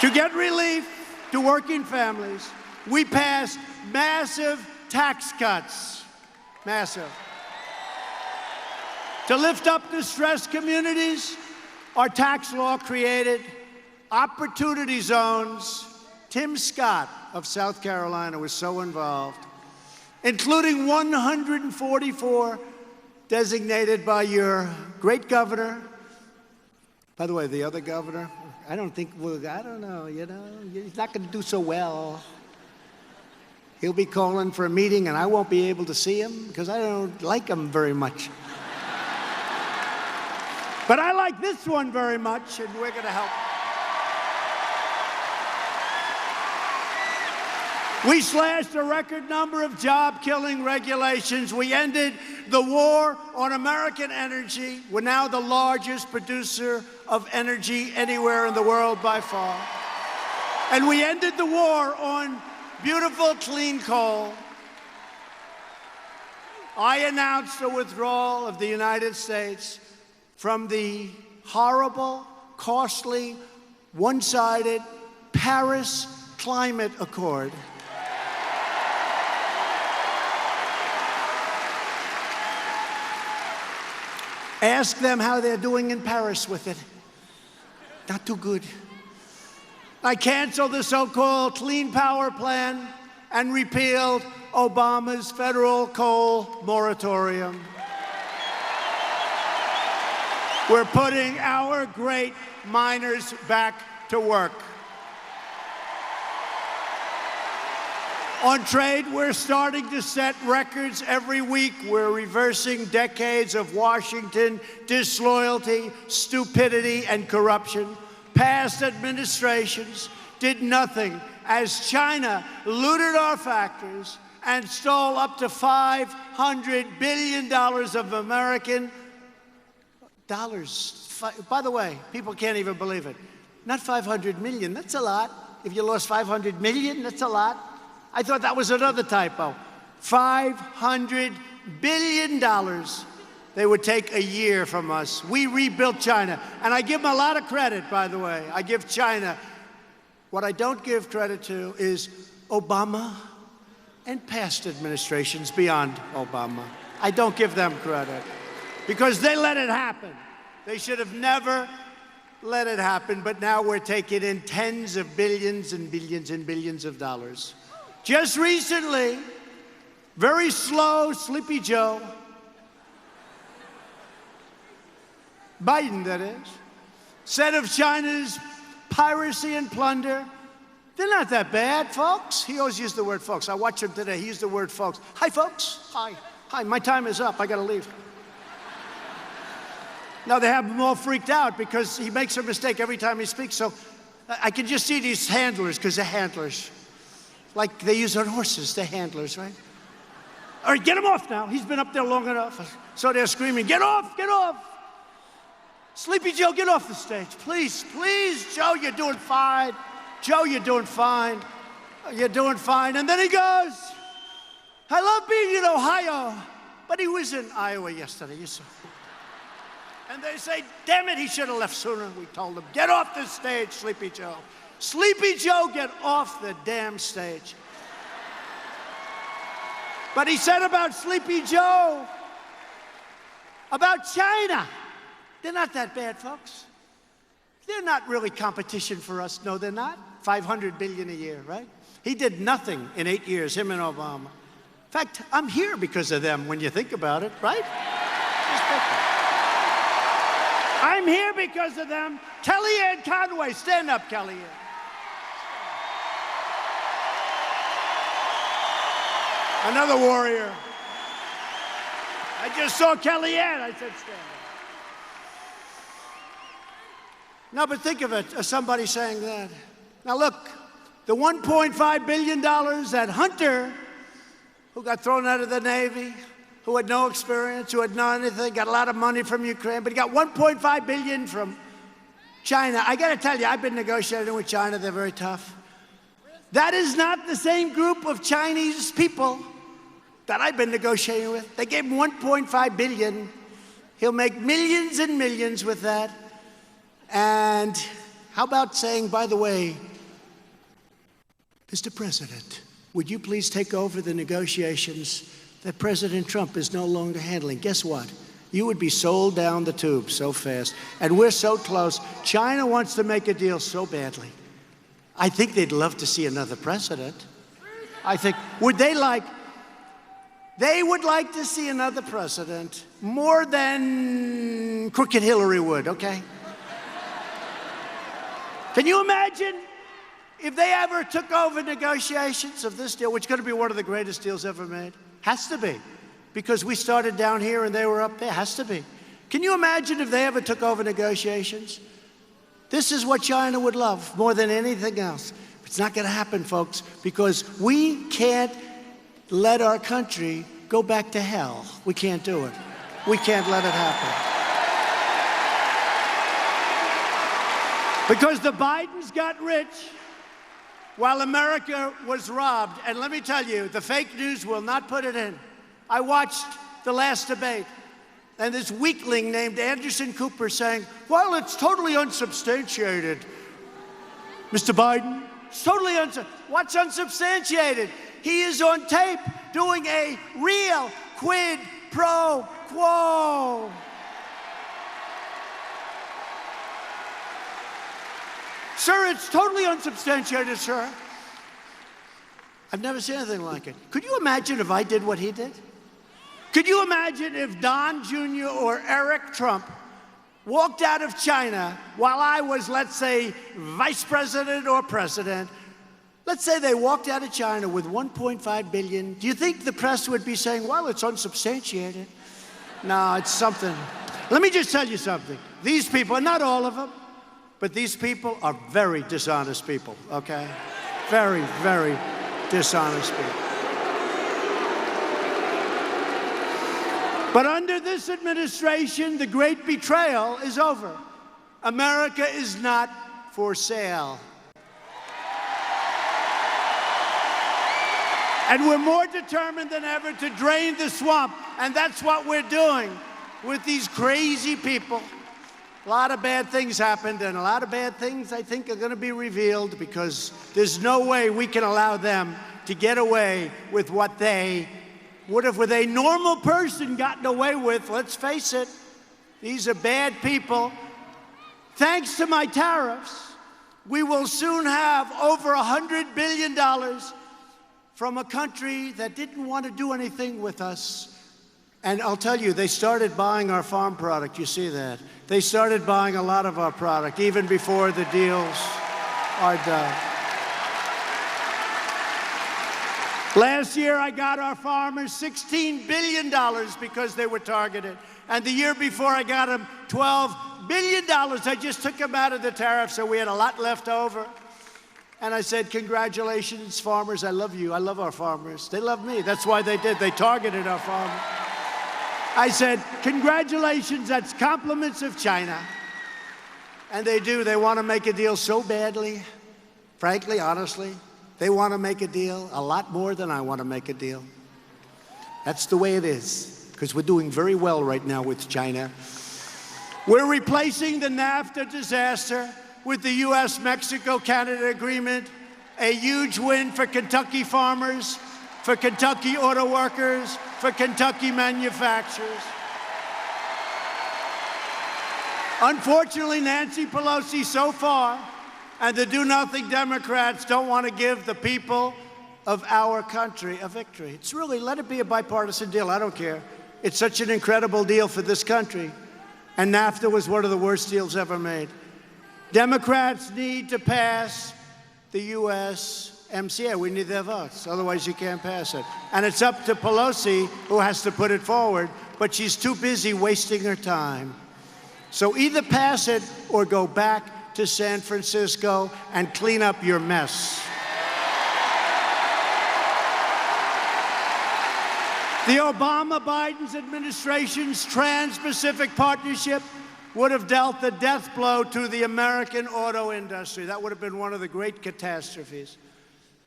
To get relief to working families, we passed massive tax cuts. Massive. To lift up distressed communities, our tax law created opportunity zones. Tim Scott of South Carolina was so involved, including 144 designated by your great governor. By the way, the other governor, I don't know, he's not going to do so well. He'll be calling for a meeting and I won't be able to see him because I don't like him very much. But I like this one very much, and we're going to help. We slashed a record number of job-killing regulations. We ended the war on American energy. We're now the largest producer of energy anywhere in the world by far. And we ended the war on beautiful, clean coal. I announced a withdrawal of the United States from the horrible, costly, one-sided Paris Climate Accord. Ask them how they're doing in Paris with it. Not too good. I canceled the so-called Clean Power Plan and repealed Obama's federal coal moratorium. We're putting our great miners back to work. On trade, we're starting to set records every week. We're reversing decades of Washington disloyalty, stupidity, and corruption. Past administrations did nothing as China looted our factories and stole up to $500 billion of American dollars. By the way, people can't even believe it. Not 500 million, that's a lot. If you lost 500 million, that's a lot. I thought that was another typo. $500 billion they would take a year from us. We rebuilt China. And I give them a lot of credit, by the way. I give China. What I don't give credit to is Obama and past administrations beyond Obama. I don't give them credit because they let it happen. They should have never let it happen, but now we're taking in tens of billions and billions and billions of dollars. Just recently, very slow, Sleepy Joe, Biden, that is, said of China's piracy and plunder, they're not that bad, folks. He always used the word folks. I watched him today. He used the word folks. Hi, folks. Hi. Hi, my time is up. I got to leave. Now they have him all freaked out because he makes a mistake every time he speaks. So I can just see these handlers, because they're handlers. Like they use on horses, they're handlers, right? All right, get him off now. He's been up there long enough. So they're screaming, get off, get off. Sleepy Joe, get off the stage. Please, please, Joe, you're doing fine. Joe, you're doing fine. You're doing fine. And then he goes, I love being in Ohio. But he was in Iowa yesterday, you saw. And they say, damn it, he should have left sooner. We told him, get off the stage, Sleepy Joe. Sleepy Joe, get off the damn stage. But he said about Sleepy Joe, about China, they're not that bad, folks. They're not really competition for us. No, they're not. $500 billion a year, right? He did nothing in 8 years, him and Obama. In fact, I'm here because of them when you think about it, right? I'm here because of them. Kellyanne Conway, stand up, Kellyanne. Another warrior. I just saw Kellyanne. I said, stand up. No, but think of it, somebody saying that. Now look, the $1.5 billion that Hunter, who got thrown out of the Navy, who had no experience, who had no anything, got a lot of money from Ukraine, but he got $1.5 billion from China. I got to tell you, I've been negotiating with China. They're very tough. That is not the same group of Chinese people that I've been negotiating with. They gave him $1.5 billion. He'll make millions and millions with that. And how about saying, by the way, Mr. President, would you please take over the negotiations that President Trump is no longer handling? Guess what? You would be sold down the tube so fast. And we're so close. China wants to make a deal so badly. I think they'd love to see another president. I think, they would like to see another president more than crooked Hillary would, okay? Can you imagine if they ever took over negotiations of this deal, which is going to be one of the greatest deals ever made? Has to be, because we started down here and they were up there. Has to be. Can you imagine if they ever took over negotiations? This is what China would love more than anything else. It's not going to happen, folks, because we can't let our country go back to hell. We can't do it. We can't let it happen. Because the Bidens got rich while America was robbed. And let me tell you, the fake news will not put it in. I watched the last debate, and this weakling named Anderson Cooper saying, well, it's totally unsubstantiated. Mr. Biden, it's totally what's unsubstantiated? He is on tape doing a real quid pro quo. Sir, it's totally unsubstantiated, sir. I've never seen anything like it. Could you imagine if I did what he did? Could you imagine if Don Jr. or Eric Trump walked out of China while I was, let's say, vice president or president? Let's say they walked out of China with $1.5 billion. Do you think the press would be saying, well, it's unsubstantiated? No, it's something. Let me just tell you something. These people, not all of them, but these people are very dishonest people, okay? Very, very dishonest people. But under this administration, the great betrayal is over. America is not for sale. And we're more determined than ever to drain the swamp. And that's what we're doing with these crazy people. A lot of bad things happened, and a lot of bad things, I think, are going to be revealed because there's no way we can allow them to get away with what they would have with a normal person gotten away with. Let's face it, these are bad people. Thanks to my tariffs, we will soon have over $100 billion from a country that didn't want to do anything with us. And I'll tell you, they started buying our farm product. You see that? They started buying a lot of our product, even before the deals are done. Last year, I got our farmers $16 billion because they were targeted. And the year before, I got them $12 billion. I just took them out of the tariff, so we had a lot left over. And I said, congratulations, farmers. I love you. I love our farmers. They love me. That's why they did. They targeted our farmers. I said, congratulations, that's compliments of China. And they do. They want to make a deal so badly. Frankly, honestly, they want to make a deal a lot more than I want to make a deal. That's the way it is, because we're doing very well right now with China. We're replacing the NAFTA disaster with the U.S.-Mexico-Canada agreement, a huge win for Kentucky farmers, for Kentucky auto workers, for Kentucky manufacturers. Unfortunately, Nancy Pelosi so far and the do-nothing Democrats don't want to give the people of our country a victory. It's really, let it be a bipartisan deal. I don't care. It's such an incredible deal for this country. And NAFTA was one of the worst deals ever made. Democrats need to pass the USMCA. We need their votes. Otherwise, you can't pass it. And it's up to Pelosi, who has to put it forward, but she's too busy wasting her time. So either pass it or go back to San Francisco and clean up your mess. The Obama-Biden administration's Trans-Pacific Partnership would have dealt the death blow to the American auto industry. That would have been one of the great catastrophes.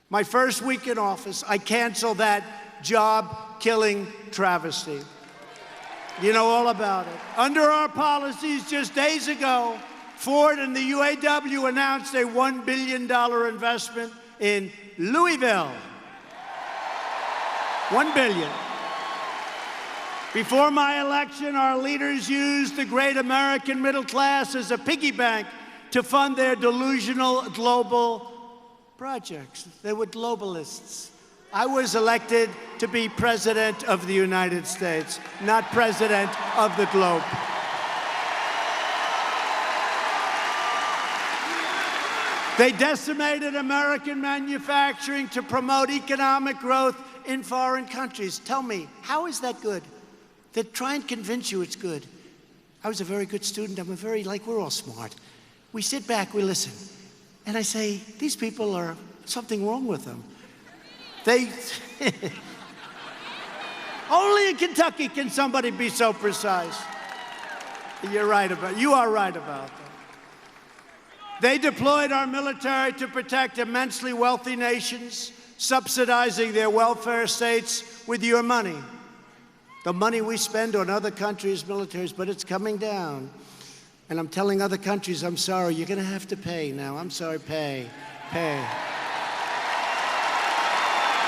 My first week in office, I canceled that job-killing travesty. You know all about it. Under our policies just days ago, Ford and the UAW announced a $1 billion investment in Louisville. $1 billion. Before my election, our leaders used the great American middle class as a piggy bank to fund their delusional global projects. They were globalists. I was elected to be president of the United States, not president of the globe. They decimated American manufacturing to promote economic growth in foreign countries. Tell me, how is that good? They try and convince you it's good. I was a very good student. I'm a very, we're all smart. We sit back, we listen. And I say, these people are Something wrong with them. They, only in Kentucky can somebody be so precise. You are right about that. They deployed our military to protect immensely wealthy nations, subsidizing their welfare states with your money. The money we spend on other countries' militaries, but it's coming down. And I'm telling other countries, I'm sorry, you're going to have to pay now. I'm sorry, pay.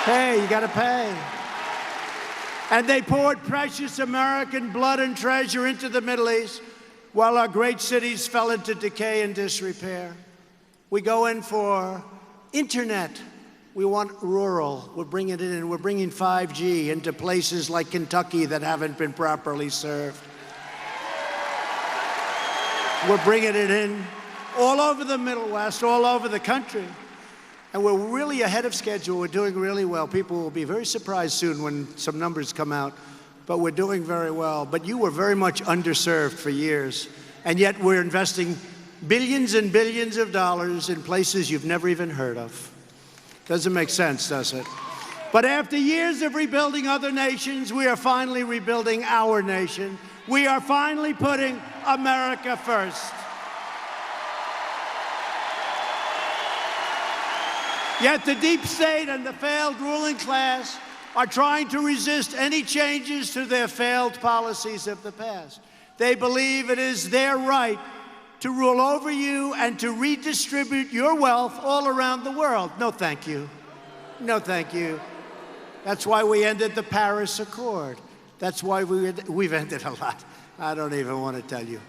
Hey, you got to pay. And they poured precious American blood and treasure into the Middle East while our great cities fell into decay and disrepair. We go in for internet. We want rural. We're bringing it in. We're bringing 5G into places like Kentucky that haven't been properly served. We're bringing it in all over the Middle West, all over the country. And we're really ahead of schedule. We're doing really well. People will be very surprised soon when some numbers come out, but we're doing very well. But you were very much underserved for years, and yet we're investing billions and billions of dollars in places you've never even heard of. Doesn't make sense, does it? But after years of rebuilding other nations, we are finally rebuilding our nation. We are finally putting America first. Yet the deep state and the failed ruling class are trying to resist any changes to their failed policies of the past. They believe it is their right to rule over you and to redistribute your wealth all around the world. No, thank you. No, thank you. That's why we ended the Paris Accord. That's why we've ended a lot. I don't even want to tell you.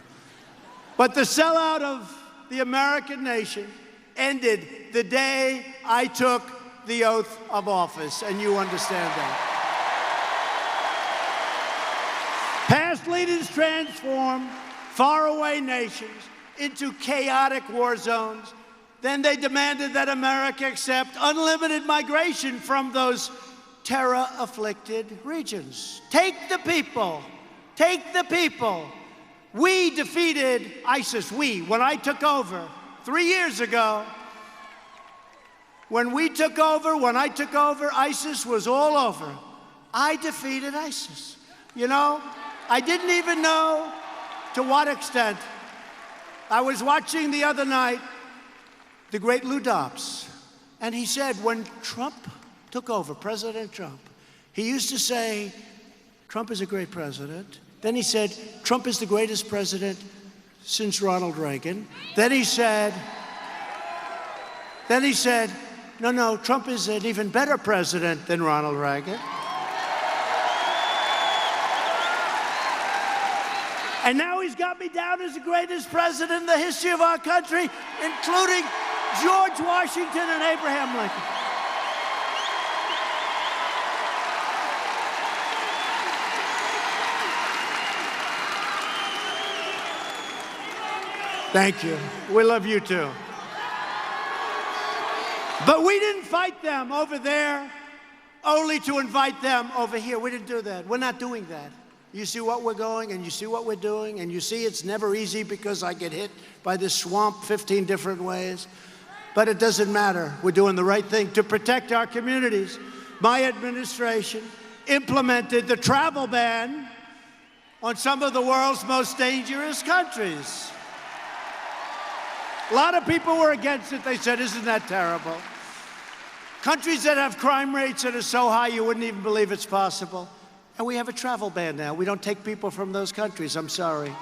But the sellout of the American nation ended the day I took the oath of office, and you understand that. Past leaders transformed faraway nations into chaotic war zones. Then they demanded that America accept unlimited migration from those terror-afflicted regions. Take the people. Take the people. We defeated ISIS. When I took over 3 years ago, when I took over, ISIS was all over. I defeated ISIS. You know, I didn't even know to what extent. I was watching the other night the great Lou Dobbs, and he said when Trump took over, President Trump, he used to say, Trump is a great president. Then he said, Trump is the greatest president since Ronald Reagan. Then he said, no, Trump is an even better president than Ronald Reagan. And now he's got me down as the greatest president in the history of our country, including George Washington and Abraham Lincoln. Thank you. We love you too. But we didn't fight them over there only to invite them over here. We didn't do that. We're not doing that. You see what we're going, and you see what we're doing, and you see it's never easy because I get hit by this swamp 15 different ways. But it doesn't matter. We're doing the right thing to protect our communities. My administration implemented the travel ban on some of the world's most dangerous countries. A lot of people were against it. They said, isn't that terrible? Countries that have crime rates that are so high you wouldn't even believe it's possible. And we have a travel ban now. We don't take people from those countries. I'm sorry.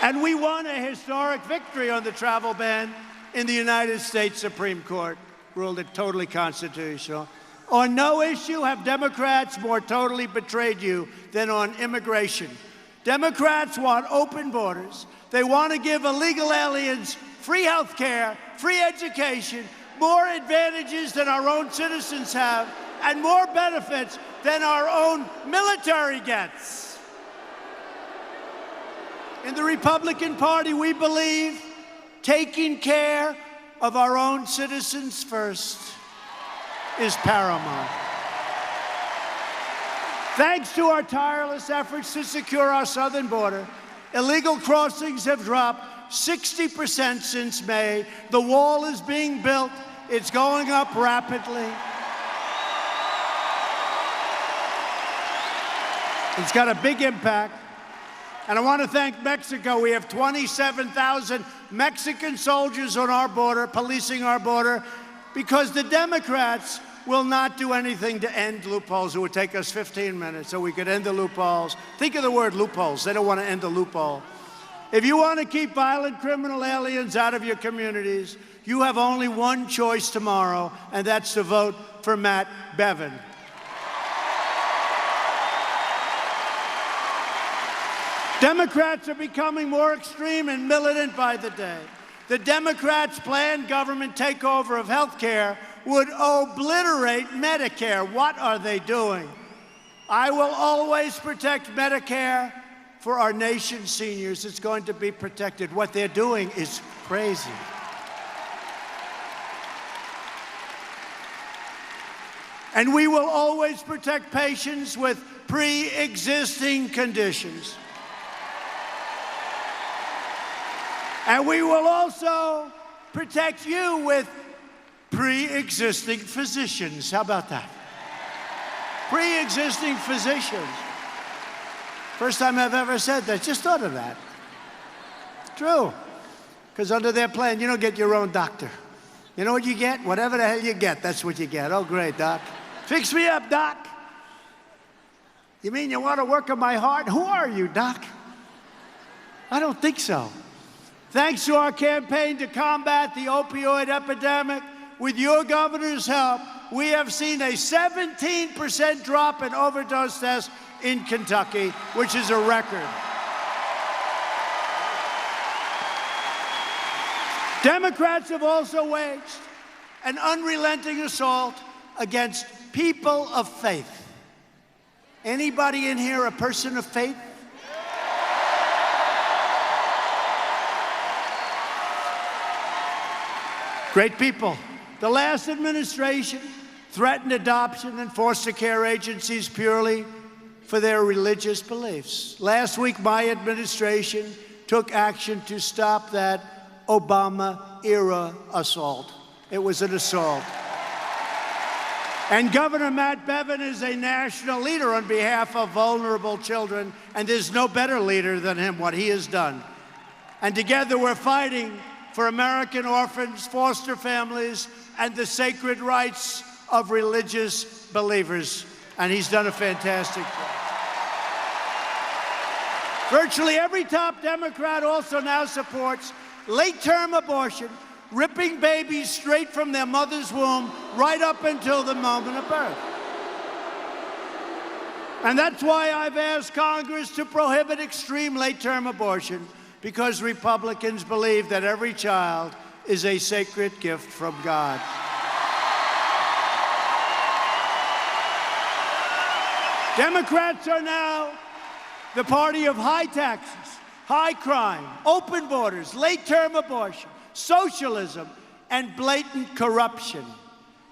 And we won a historic victory on the travel ban in the United States Supreme Court, ruled it totally constitutional. On no issue have Democrats more totally betrayed you than on immigration. Democrats want open borders. They want to give illegal aliens free health care, free education, more advantages than our own citizens have, and more benefits than our own military gets. In the Republican Party, we believe taking care of our own citizens first is paramount. Thanks to our tireless efforts to secure our southern border, illegal crossings have dropped 60% since May. The wall is being built. It's going up rapidly. It's got a big impact. And I want to thank Mexico. We have 27,000 Mexican soldiers on our border, policing our border, because the Democrats will not do anything to end loopholes. It would take us 15 minutes so we could end the loopholes. Think of the word loopholes. They don't want to end the loophole. If you want to keep violent criminal aliens out of your communities, you have only one choice tomorrow, and that's to vote for Matt Bevin. Democrats are becoming more extreme and militant by the day. The Democrats' planned government takeover of health care would obliterate Medicare. What are they doing? I will always protect Medicare for our nation's seniors. It's going to be protected. What they're doing is crazy. And we will always protect patients with pre-existing conditions. And we will also protect you with pre-existing physicians. How about that? Pre-existing physicians. First time I've ever said that. Just thought of that. True. Because under their plan, you don't get your own doctor. You know what you get? Whatever the hell you get, that's what you get. Oh, great, Doc. Fix me up, Doc. You mean you want to work on my heart? Who are you, Doc? I don't think so. Thanks to our campaign to combat the opioid epidemic, with your governor's help, we have seen a 17% drop in overdose deaths in Kentucky, which is a record. Democrats have also waged an unrelenting assault against people of faith. Anybody in here a person of faith? Great people. The last administration threatened adoption and foster care agencies purely for their religious beliefs. Last week, my administration took action to stop that Obama-era assault. It was an assault. And Governor Matt Bevin is a national leader on behalf of vulnerable children, and there's no better leader than him, what he has done. And together we're fighting for American orphans, foster families, and the sacred rights of religious believers. And he's done a fantastic job. Virtually every top Democrat also now supports late-term abortion, ripping babies straight from their mother's womb right up until the moment of birth. And that's why I've asked Congress to prohibit extreme late-term abortion, because Republicans believe that every child is a sacred gift from God. Democrats are now the party of high taxes, high crime, open borders, late-term abortion, socialism, and blatant corruption.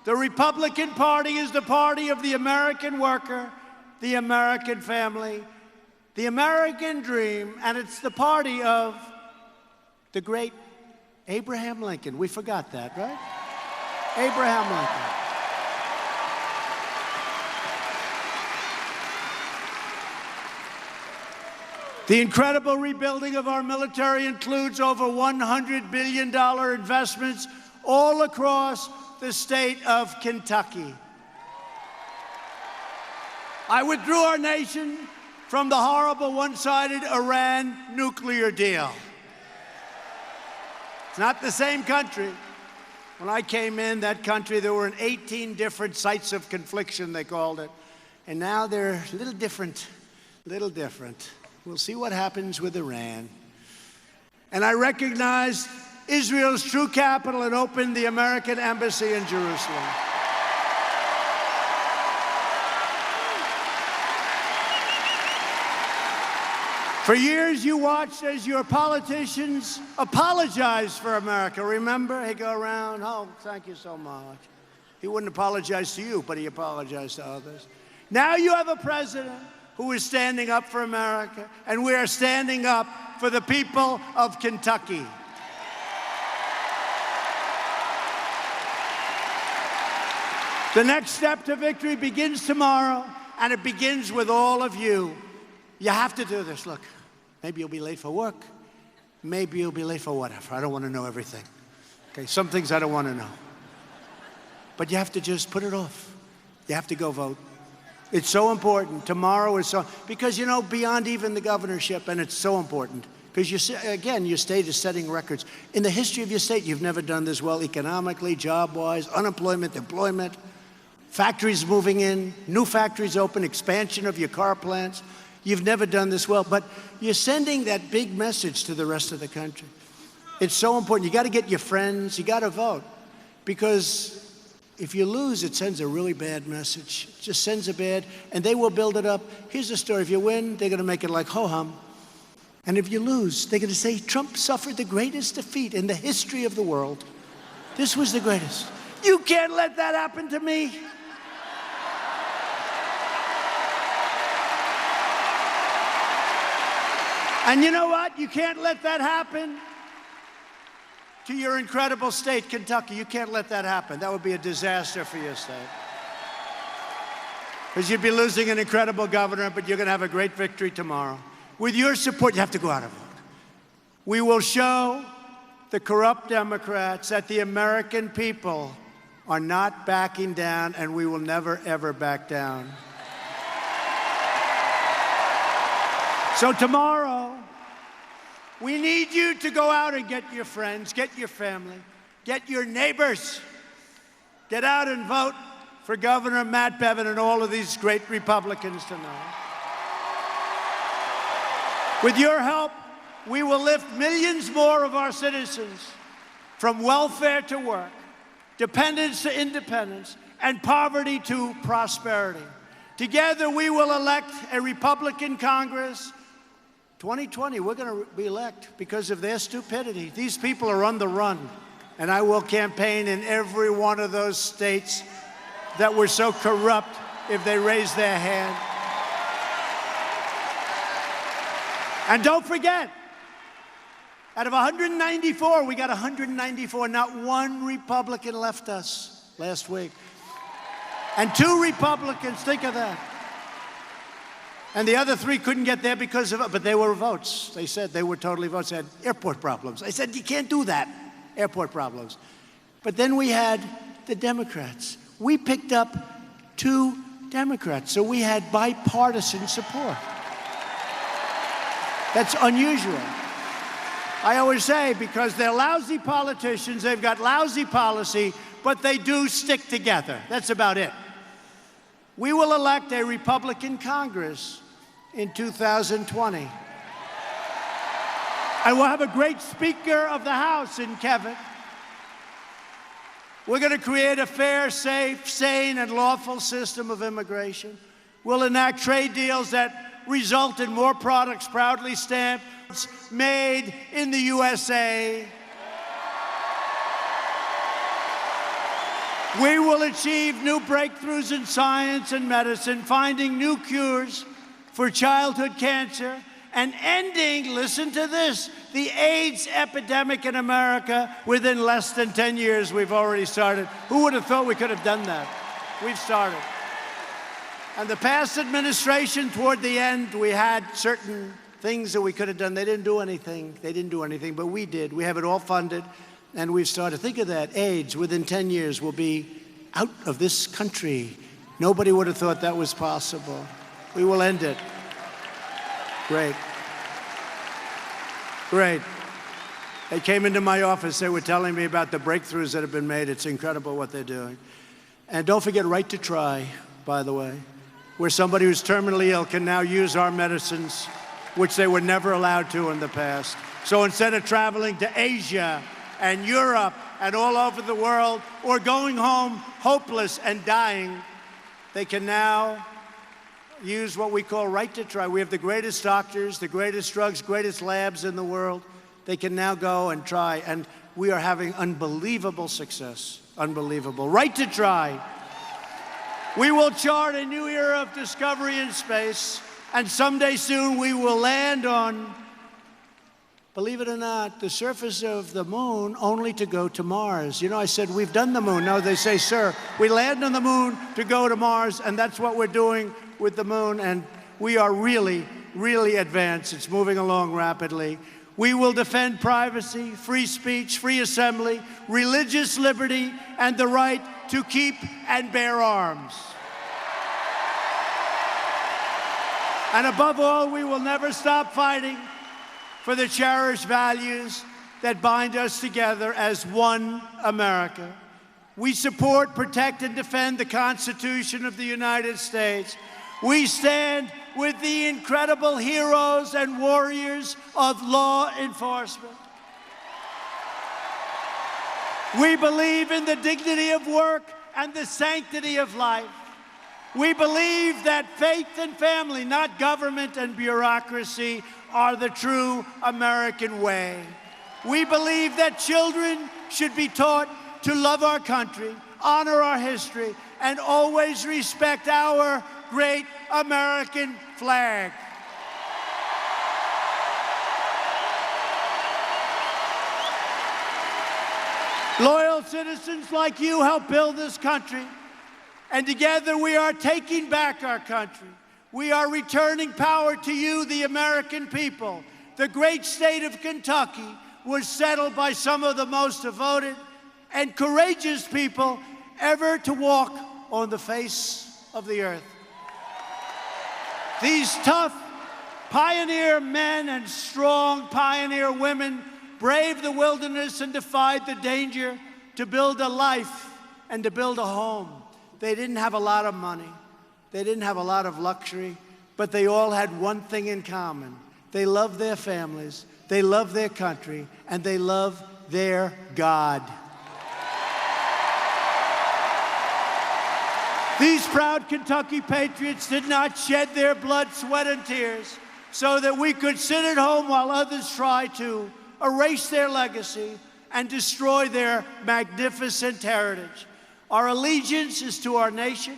The Republican Party is the party of the American worker, the American family, the American dream, and it's the party of the great Abraham Lincoln. We forgot that, right? Abraham Lincoln. The incredible rebuilding of our military includes over $100 billion investments all across the state of Kentucky. I withdrew our nation from the horrible one-sided Iran nuclear deal. It's not the same country. When I came in, that country, there were 18 different sites of confliction, they called it. And now they're a little different, We'll see what happens with Iran. And I recognized Israel's true capital and opened the American embassy in Jerusalem. For years, you watched as your politicians apologized for America. Remember? He'd go around, oh, thank you so much. He wouldn't apologize to you, but he apologized to others. Now you have a president who is standing up for America, and we are standing up for the people of Kentucky. The next step to victory begins tomorrow, and it begins with all of you. You have to do this. Look, maybe you'll be late for work. Maybe you'll be late for whatever. I don't want to know everything. Okay, some things I don't want to know. But you have to just put it off. You have to go vote. It's so important. Tomorrow is so, because, you know, beyond even the governorship, and it's so important, because, again, your state is setting records. In the history of your state, you've never done this well economically, job-wise, unemployment, employment, factories moving in, new factories open, expansion of your car plants. You've never done this well, but you're sending that big message to the rest of the country. It's so important. You got to get your friends. You got to vote, because if you lose, it sends a really bad message. It just sends a bad, and they will build it up. Here's the story. If you win, they're going to make it like ho-hum. And if you lose, they're going to say, Trump suffered the greatest defeat in the history of the world. This was the greatest. You can't let that happen to me. And you know what? You can't let that happen to your incredible state, Kentucky. You can't let that happen. That would be a disaster for your state. Because you'd be losing an incredible governor, but you're going to have a great victory tomorrow. With your support, you have to go out and vote. We will show the corrupt Democrats that the American people are not backing down, and we will never, ever back down. So tomorrow, we need you to go out and get your friends, get your family, get your neighbors. Get out and vote for Governor Matt Bevin and all of these great Republicans tonight. With your help, we will lift millions more of our citizens from welfare to work, dependence to independence, and poverty to prosperity. Together, we will elect a Republican Congress. 2020, we're going to re-elect because of their stupidity. These people are on the run, and I will campaign in every one of those states that were so corrupt if they raise their hand. And don't forget, out of 194, we got 194. Not one Republican left us last week. And 2 Republicans, think of that. And the other 3 couldn't get there because of it, but they were votes. They said they were totally votes. They had airport problems. I said, you can't do that, airport problems. But then we had the Democrats. We picked up 2 Democrats, so we had bipartisan support. That's unusual. I always say, because they're lousy politicians, they've got lousy policy, but they do stick together. That's about it. We will elect a Republican Congress in 2020. And we'll have a great Speaker of the House in Kevin. We're going to create a fair, safe, sane, and lawful system of immigration. We'll enact trade deals that result in more products proudly stamped, made in the USA. We will achieve new breakthroughs in science and medicine, finding new cures for childhood cancer, and ending, listen to this, the AIDS epidemic in America within less than 10 years. We've already started. Who would have thought we could have done that? We've started. And the past administration, toward the end, we had certain things that we could have done. They didn't do anything. They didn't do anything, but we did. We have it all funded. And we've started. Think of that. AIDS, within 10 years, will be out of this country. Nobody would have thought that was possible. We will end it. Great. Great. They came into my office. They were telling me about the breakthroughs that have been made. It's incredible what they're doing. And don't forget Right to Try, by the way, where somebody who's terminally ill can now use our medicines, which they were never allowed to in the past. So instead of traveling to Asia and Europe and all over the world, or going home hopeless and dying, they can now use what we call Right to Try. We have the greatest doctors, the greatest drugs, greatest labs in the world. They can now go and try, and we are having unbelievable success. Unbelievable. Right to Try. We will chart a new era of discovery in space, And someday soon we will land on, believe it or not, the surface of the moon only to go to Mars. You know, I said, we've done the moon. No, they say, sir, we land on the moon to go to Mars, and that's what we're doing with the moon. And we are really, really advanced. It's moving along rapidly. We will defend privacy, free speech, free assembly, religious liberty, and the right to keep and bear arms. And above all, we will never stop fighting for the cherished values that bind us together as one America. We support, protect, and defend the Constitution of the United States. We stand with the incredible heroes and warriors of law enforcement. We believe in the dignity of work and the sanctity of life. We believe that faith and family, not government and bureaucracy, are the true American way. We believe that children should be taught to love our country, honor our history, and always respect our great American flag. Loyal citizens like you help build this country. And together we are taking back our country. We are returning power to you, the American people. The great state of Kentucky was settled by some of the most devoted and courageous people ever to walk on the face of the earth. These tough pioneer men and strong pioneer women braved the wilderness and defied the danger to build a life and to build a home. They didn't have a lot of money. They didn't have a lot of luxury, but they all had one thing in common. They loved their families, they loved their country, and they loved their God. These proud Kentucky patriots did not shed their blood, sweat, and tears so that we could sit at home while others try to erase their legacy and destroy their magnificent heritage. Our allegiance is to our nation,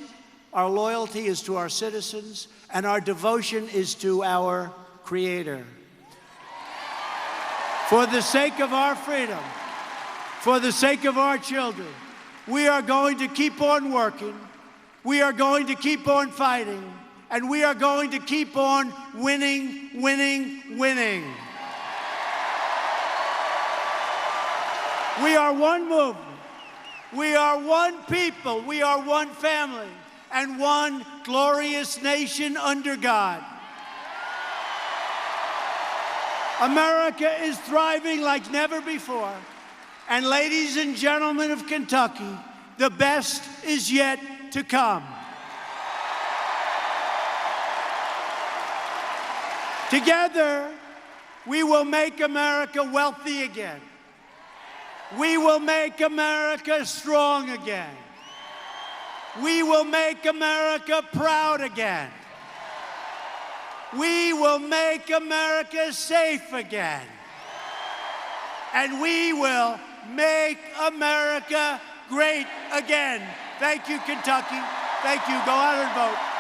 our loyalty is to our citizens, and our devotion is to our Creator. For the sake of our freedom, for the sake of our children, we are going to keep on working, we are going to keep on fighting, and we are going to keep on winning, winning, winning. We are one movement. We are one people, we are one family, and one glorious nation under God. America is thriving like never before. And ladies and gentlemen of Kentucky, the best is yet to come. Together, we will make America wealthy again. We will make America strong again. We will make America proud again. We will make America safe again. And we will make America great again. Thank you, Kentucky. Thank you. Go out and vote.